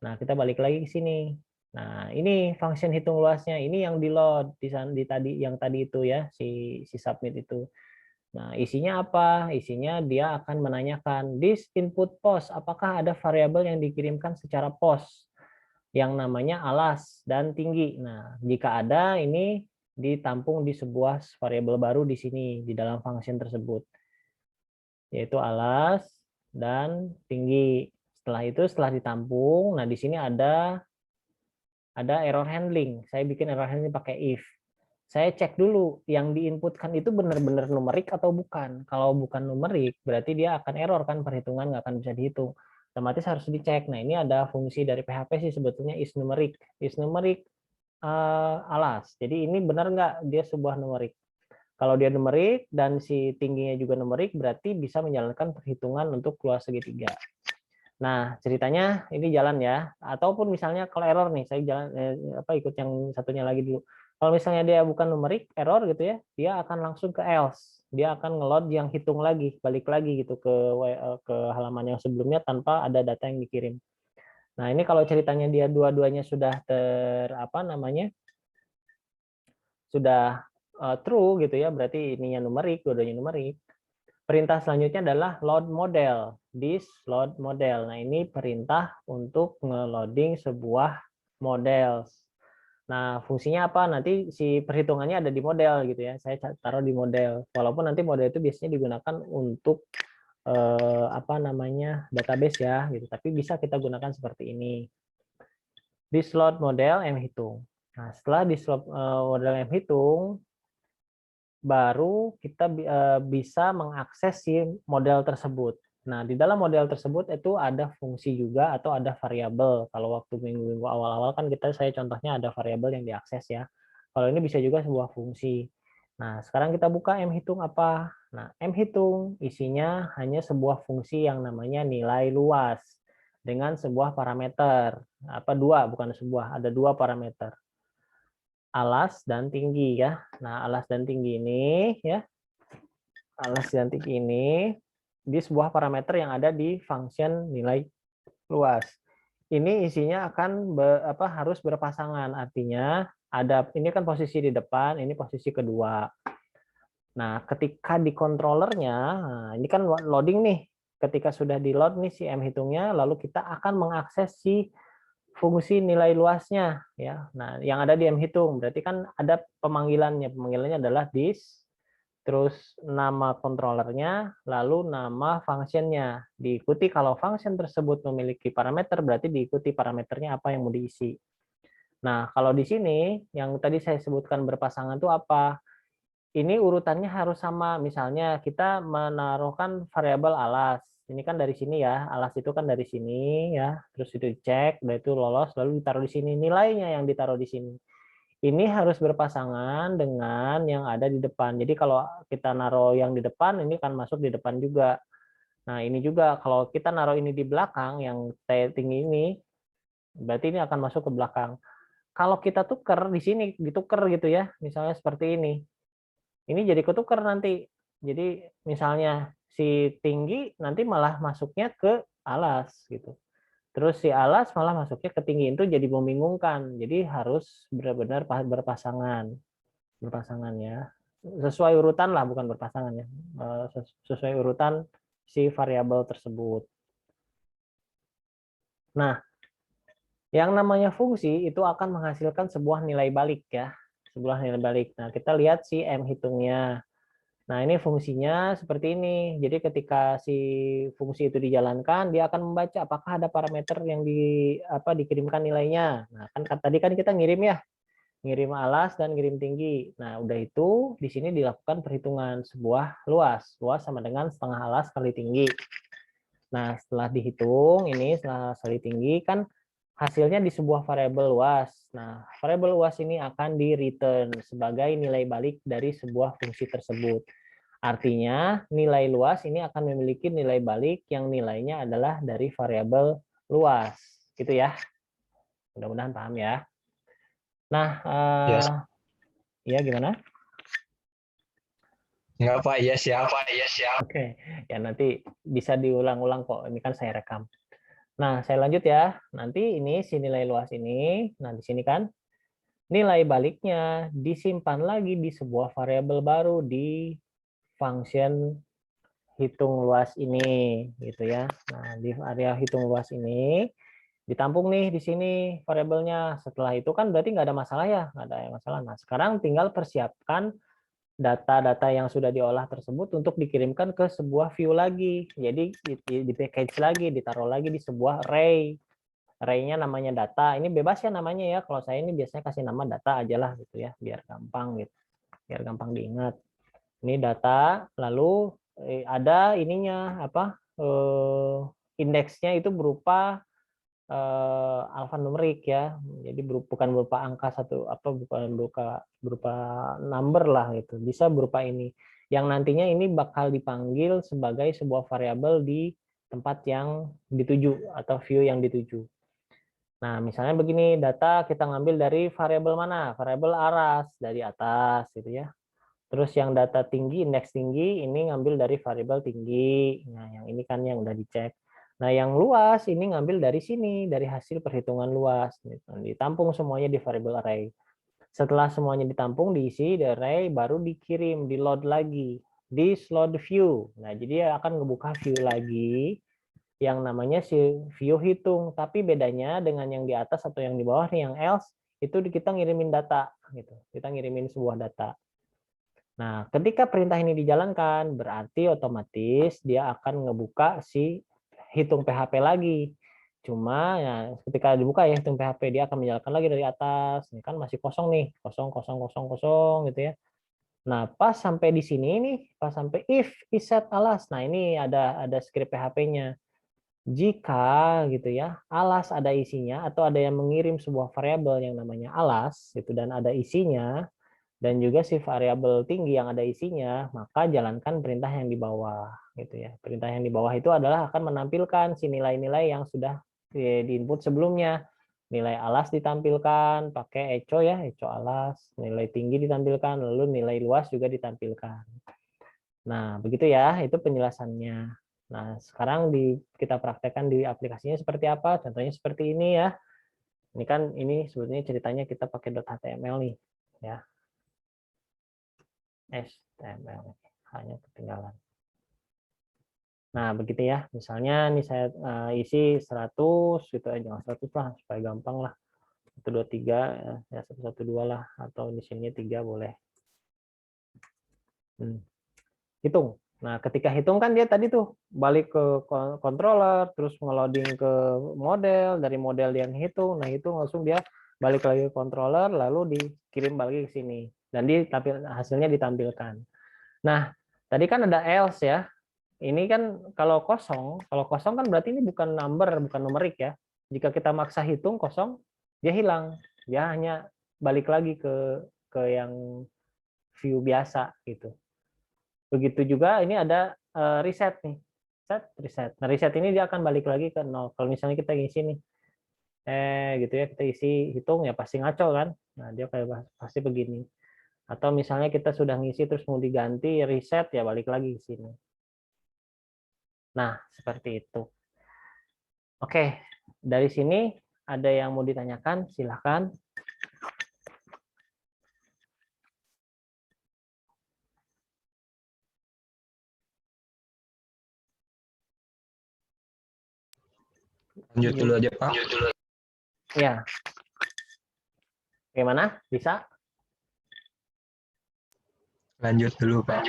Nah, kita balik lagi ke sini. Nah, ini function hitung luasnya, ini yang di load di tadi yang tadi itu ya, si submit itu. Nah, isinya apa? Isinya dia akan menanyakan this input post, apakah ada variabel yang dikirimkan secara post yang namanya alas dan tinggi. Nah, jika ada, ini ditampung di sebuah variabel baru di sini di dalam function tersebut, yaitu alas dan tinggi. Setelah itu, setelah ditampung, nah di sini ada error handling. Saya bikin error handling pakai if. Saya cek dulu yang diinputkan itu benar-benar numerik atau bukan. Kalau bukan numerik, berarti dia akan error kan, perhitungan nggak akan bisa dihitung. Otomatis harus dicek. Nah, ini ada fungsi dari PHP sih sebetulnya is numerik. Is numerik alas. Jadi ini benar nggak dia sebuah numerik. Kalau dia numerik dan si tingginya juga numerik, berarti bisa menjalankan perhitungan untuk luas segitiga. Nah, ceritanya ini jalan ya. Ataupun misalnya kalau error nih, saya jalan ikut yang satunya lagi dulu. Kalau misalnya dia bukan numerik, error gitu ya, dia akan langsung ke else. Dia akan ngeload yang hitung lagi, balik lagi gitu ke halaman yang sebelumnya tanpa ada data yang dikirim. Nah, ini kalau ceritanya dia dua-duanya sudah sudah true gitu ya, berarti ininya numerik, dua-duanya numerik. Perintah selanjutnya adalah load model, this load model. Nah, ini perintah untuk nge-loading sebuah model. Nah, fungsinya apa? Nanti si perhitungannya ada di model gitu ya. Saya taruh di model. Walaupun nanti model itu biasanya digunakan untuk database ya gitu. Tapi bisa kita gunakan seperti ini. This load model M hitung. Nah, setelah this load model M hitung, baru kita bisa mengakses si model tersebut. Nah, di dalam model tersebut itu ada fungsi juga atau ada variabel. Kalau waktu minggu-minggu awal-awal kan saya contohnya ada variabel yang diakses ya. Kalau ini bisa juga sebuah fungsi. Nah, sekarang kita buka mHitung apa? Nah, mHitung isinya hanya sebuah fungsi yang namanya nilai luas dengan sebuah parameter. Bukan sebuah, ada dua parameter. Alas dan tinggi ya. Nah, alas dan tinggi ini ya. Alas dan tinggi ini di sebuah parameter yang ada di function nilai luas. Ini isinya akan harus berpasangan. Artinya ini kan posisi di depan, ini posisi kedua. Nah, ketika di controllernya, nah ini kan loading nih. Ketika sudah di load nih si mHitungnya, lalu kita akan mengakses si fungsi nilai luasnya ya. Nah, yang ada di mHitung berarti kan ada pemanggilannya. Pemanggilannya adalah this, terus nama controllernya, lalu nama functionnya. Diikuti kalau function tersebut memiliki parameter, berarti diikuti parameternya apa yang mau diisi. Nah, kalau di sini yang tadi saya sebutkan berpasangan itu apa? Ini urutannya harus sama. Misalnya kita menaruhkan variabel alas. Ini kan dari sini ya, alas itu kan dari sini ya, terus itu dicek, udah itu lolos, lalu ditaruh di sini, nilainya yang ditaruh di sini. Ini harus berpasangan dengan yang ada di depan. Jadi kalau kita naruh yang di depan, ini kan masuk di depan juga. Nah, ini juga kalau kita naruh ini di belakang, yang T tinggi ini, berarti ini akan masuk ke belakang. Kalau kita tuker di sini, dituker gitu ya, misalnya seperti ini. Ini jadi ketuker nanti. Jadi misalnya si tinggi nanti malah masuknya ke alas gitu. Terus si alas malah masuknya ke tinggi, itu jadi membingungkan. Jadi harus benar-benar berpasangan. Berpasangan ya. Sesuai urutan lah, bukan berpasangan ya. Sesuai urutan si variabel tersebut. Nah, yang namanya fungsi itu akan menghasilkan sebuah nilai balik ya. Sebuah nilai balik. Nah, kita lihat si mHitungnya. Nah, ini fungsinya seperti ini. Jadi ketika si fungsi itu dijalankan, dia akan membaca apakah ada parameter yang dikirimkan nilainya. Nah, kan tadi kan kita ngirim ya. Ngirim alas dan ngirim tinggi. Nah, udah itu di sini dilakukan perhitungan sebuah luas. Luas sama dengan setengah alas kali tinggi. Nah, setelah dihitung ini setelah kali tinggi kan hasilnya di sebuah variabel luas. Nah, variabel luas ini akan di-return sebagai nilai balik dari sebuah fungsi tersebut. Artinya, nilai luas ini akan memiliki nilai balik yang nilainya adalah dari variabel luas. Gitu ya. Mudah-mudahan paham ya. Nah, Yes. Iya, gimana? Enggak, Pak. Iya, siap. Oke, ya nanti bisa diulang-ulang kok. Ini kan saya rekam. Nah, saya lanjut ya. Nanti ini si nilai luas ini, nah di sini kan nilai baliknya disimpan lagi di sebuah variabel baru di function hitung luas ini, gitu ya. Nah, di area hitung luas ini ditampung nih di sini variabelnya. Setelah itu kan berarti nggak ada masalah ya, nggak ada masalah. Nah, sekarang tinggal persiapkan data-data yang sudah diolah tersebut untuk dikirimkan ke sebuah view lagi. Jadi di package lagi, ditaruh lagi di sebuah array. Array-nya namanya data. Ini bebas ya namanya ya. Kalau saya ini biasanya kasih nama data aja lah gitu ya, biar gampang gitu. Biar gampang diingat. Ini data, lalu ada ininya apa? Indeksnya itu berupa alfanumerik ya. Jadi bukan berupa angka satu apa bukan berupa number lah gitu. Bisa berupa ini. Yang nantinya ini bakal dipanggil sebagai sebuah variabel di tempat yang dituju atau view yang dituju. Nah, misalnya begini, data kita ngambil dari variabel mana? Variabel aras dari atas gitu ya. Terus yang data tinggi, indeks tinggi, ini ngambil dari variabel tinggi. Nah, yang ini kan yang udah dicek. Nah, yang luas ini ngambil dari sini, dari hasil perhitungan luas. Ditampung semuanya di variabel array. Setelah semuanya ditampung, diisi di array, baru dikirim, di load lagi, di slot view. Nah, jadi akan ngebuka view lagi, yang namanya si view hitung. Tapi bedanya dengan yang di atas atau yang di bawah nih, yang else, itu kita ngirimin data. Gitu. Kita ngirimin sebuah data. Nah, ketika perintah ini dijalankan, berarti otomatis dia akan ngebuka si hitung PHP lagi. Cuma ya ketika dibuka ya hitung PHP, dia akan menjalankan lagi dari atas. Ini kan masih kosong nih, kosong kosong kosong kosong gitu ya. Nah, pas sampai di sini nih, pas sampai if iset alas. Nah, ini ada script PHP-nya. Jika gitu ya, alas ada isinya atau ada yang mengirim sebuah variabel yang namanya alas gitu dan ada isinya, dan juga si variabel tinggi yang ada isinya, maka jalankan perintah yang di bawah gitu ya. Perintah yang di bawah itu adalah akan menampilkan si nilai-nilai yang sudah diinput sebelumnya. Nilai alas ditampilkan pakai echo ya, echo alas, nilai tinggi ditampilkan, lalu nilai luas juga ditampilkan. Nah, begitu ya, itu penjelasannya. Nah, sekarang kita praktekkan di aplikasinya seperti apa? Contohnya seperti ini ya. Ini kan ini sebetulnya ceritanya kita pakai .html nih ya. HTML hanya ketinggalan. Nah, begitu ya. Misalnya nih saya isi 100 gitu aja, jangan 100 lah supaya gampang lah. 123 ya 112 lah atau di sini 3 boleh. Hitung. Nah, ketika hitung kan dia tadi tuh balik ke controller, terus ngeloading ke model, dari model yang hitung, nah itu langsung dia balik lagi ke controller, lalu dikirim balik ke sini dan hasilnya ditampilkan. Nah, tadi kan ada else ya. Ini kan kalau kosong kan berarti ini bukan number, bukan numerik ya. Jika kita maksa hitung kosong, dia hilang. Dia hanya balik lagi ke yang view biasa gitu. Begitu juga ini ada reset nih. Reset. Nah, reset ini dia akan balik lagi ke nol. Kalau misalnya kita ngisi nih gitu ya, kita isi hitung ya pasti ngaco kan. Nah, dia kayak pasti begini. Atau misalnya kita sudah ngisi terus mau diganti reset ya balik lagi ke sini. Nah, seperti itu. Oke, dari sini ada yang mau ditanyakan, silahkan. Lanjut dulu aja, Pak. Ya, gimana? Bisa? Lanjut dulu, Pak.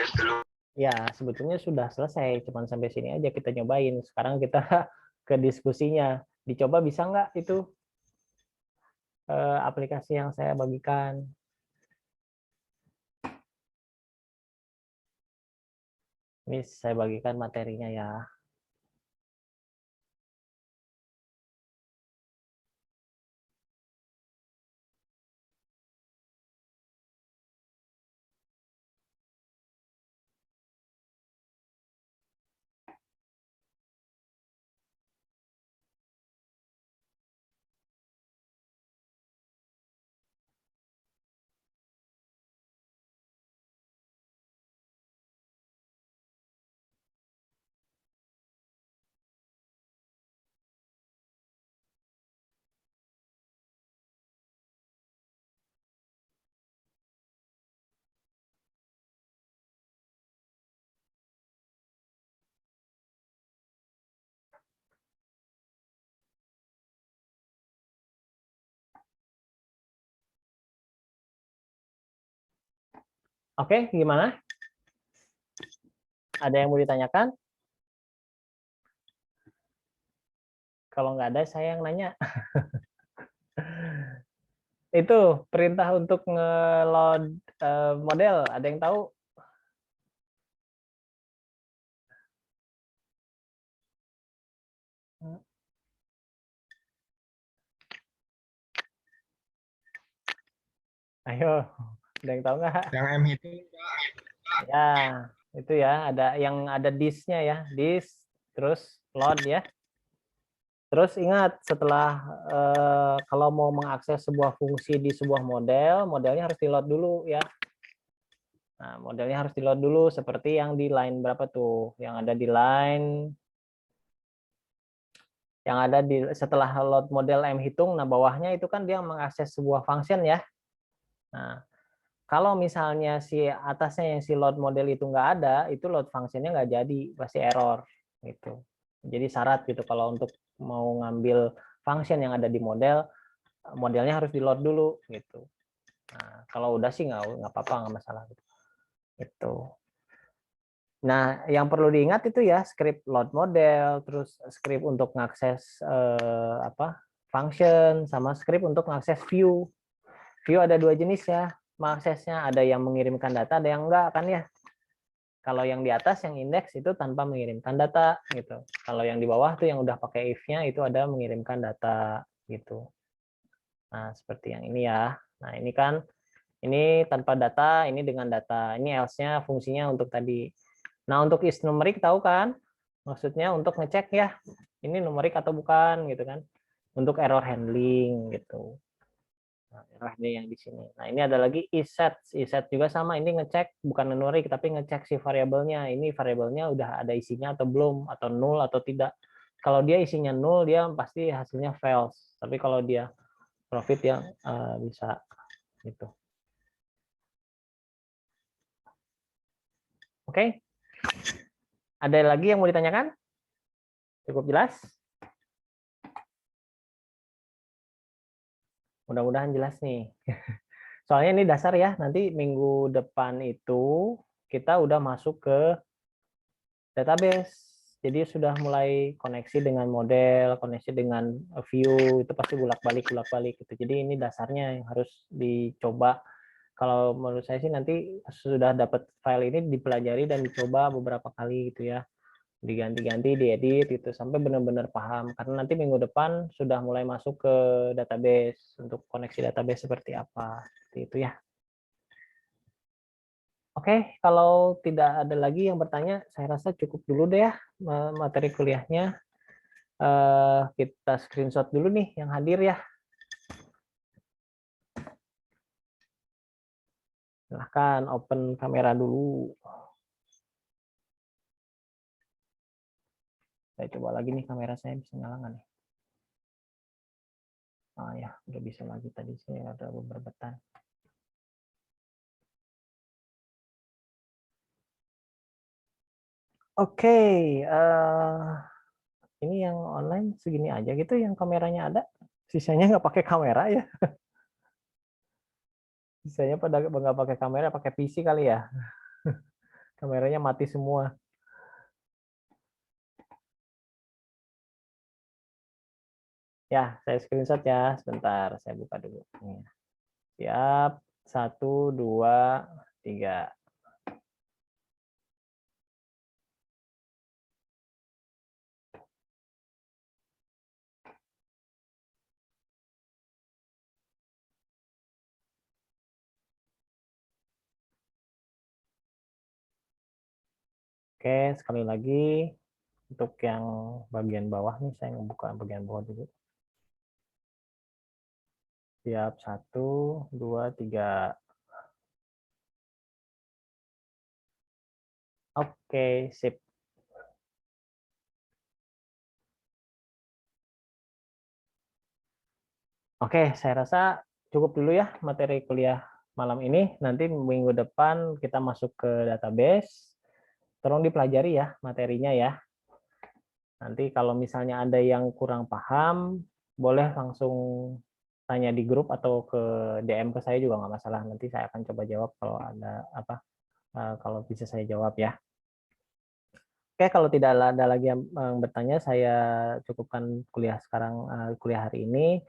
Ya, sebetulnya sudah selesai, cuman sampai sini aja kita nyobain. Sekarang kita ke diskusinya. Dicoba bisa nggak itu aplikasi yang saya bagikan? Ini saya bagikan materinya ya. Oke, gimana? Ada yang mau ditanyakan? Kalau nggak ada, saya yang nanya. Itu perintah untuk nge-load model. Ada yang tahu? Ayo, ada yang tahu nggak? Yang M itu Ya, itu ya. Ada yang ada disk-nya ya, disk, terus load ya. Terus ingat, setelah kalau mau mengakses sebuah fungsi di sebuah model, modelnya harus di-load dulu ya. Nah, modelnya harus di-load dulu seperti yang di line berapa tuh? Yang ada di line yang ada di setelah load model M hitung, nah bawahnya itu kan dia mengakses sebuah function ya. Nah, kalau misalnya si atasnya yang si load model itu nggak ada, itu load functionnya nggak jadi, pasti error gitu. Jadi syarat gitu kalau untuk mau ngambil function yang ada di model, modelnya harus di load dulu gitu. Nah, kalau udah sih nggak apa-apa, nggak masalah gitu. Itu. Nah, yang perlu diingat itu ya script load model, terus script untuk mengakses function, sama script untuk mengakses view. View ada dua jenis ya, mengaksesnya ada yang mengirimkan data, ada yang enggak kan ya. Kalau yang di atas yang index itu tanpa mengirimkan data gitu. Kalau yang di bawah tuh yang udah pakai if-nya itu ada mengirimkan data gitu. Nah, seperti yang ini ya. Nah, ini kan ini tanpa data, ini dengan data. Ini else-nya fungsinya untuk tadi. Nah, untuk is numerik tahu kan? Maksudnya untuk ngecek ya, ini numerik atau bukan gitu kan. Untuk error handling gitu. Nah, error handling yang di sini. Nah, ini ada lagi isset. Isset juga sama, ini ngecek bukan numerik tapi ngecek si variabelnya. Ini variabelnya udah ada isinya atau belum, atau null atau tidak. Kalau dia isinya null, dia pasti hasilnya false. Tapi kalau dia profit ya bisa gitu. Oke. Ada lagi yang mau ditanyakan? Cukup jelas? Mudah-mudahan jelas nih. Soalnya ini dasar ya, nanti minggu depan itu kita udah masuk ke database. Jadi sudah mulai koneksi dengan model, koneksi dengan view, itu pasti bolak-balik gitu. Jadi ini dasarnya yang harus dicoba. Kalau menurut saya sih nanti sudah dapat file ini dipelajari dan dicoba beberapa kali gitu ya. Diganti-ganti, diedit gitu sampai benar-benar paham. Karena nanti minggu depan sudah mulai masuk ke database untuk koneksi database seperti apa. Seperti itu ya. Oke, kalau tidak ada lagi yang bertanya, saya rasa cukup dulu deh ya materi kuliahnya. Kita screenshot dulu nih yang hadir ya. Silahkan open kamera dulu. Saya coba lagi nih kamera saya bisa nyala nggak nih? Ah ya, udah bisa lagi tadi saya ada beberapa. Oke, ini yang online segini aja gitu, yang kameranya ada. Sisanya nggak pakai kamera ya. Sisanya pada nggak pakai kamera, pakai PC kali ya. Kameranya mati semua. Ya, saya screenshot ya. Sebentar, saya buka dulu. Siap. 1, 2, 3. Oke, sekali lagi untuk yang bagian bawah nih, saya ngebuka bagian bawah dulu. Siap, 1, 2, 3. Oke, sip. Oke, saya rasa cukup dulu ya materi kuliah malam ini. Nanti minggu depan kita masuk ke database. Tolong dipelajari ya materinya ya. Nanti kalau misalnya ada yang kurang paham, boleh langsung tanya di grup atau ke DM ke saya juga nggak masalah. Nanti saya akan coba jawab kalau ada kalau bisa saya jawab ya. Oke, kalau tidak ada lagi yang bertanya, saya cukupkan kuliah kuliah hari ini.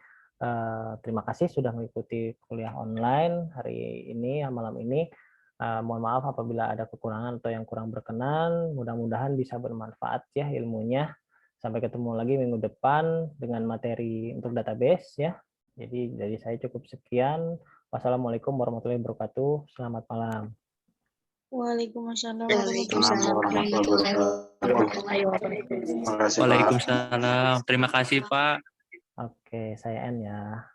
Terima kasih sudah mengikuti kuliah online hari ini, malam ini. Mohon maaf apabila ada kekurangan atau yang kurang berkenan. Mudah-mudahan bisa bermanfaat ya ilmunya. Sampai ketemu lagi minggu depan dengan materi untuk database ya. Jadi dari saya cukup sekian. Wassalamualaikum warahmatullahi wabarakatuh. Selamat malam. Waalaikumsalam Waalaikumsalam. Terima kasih, Pak. Oke, saya N ya.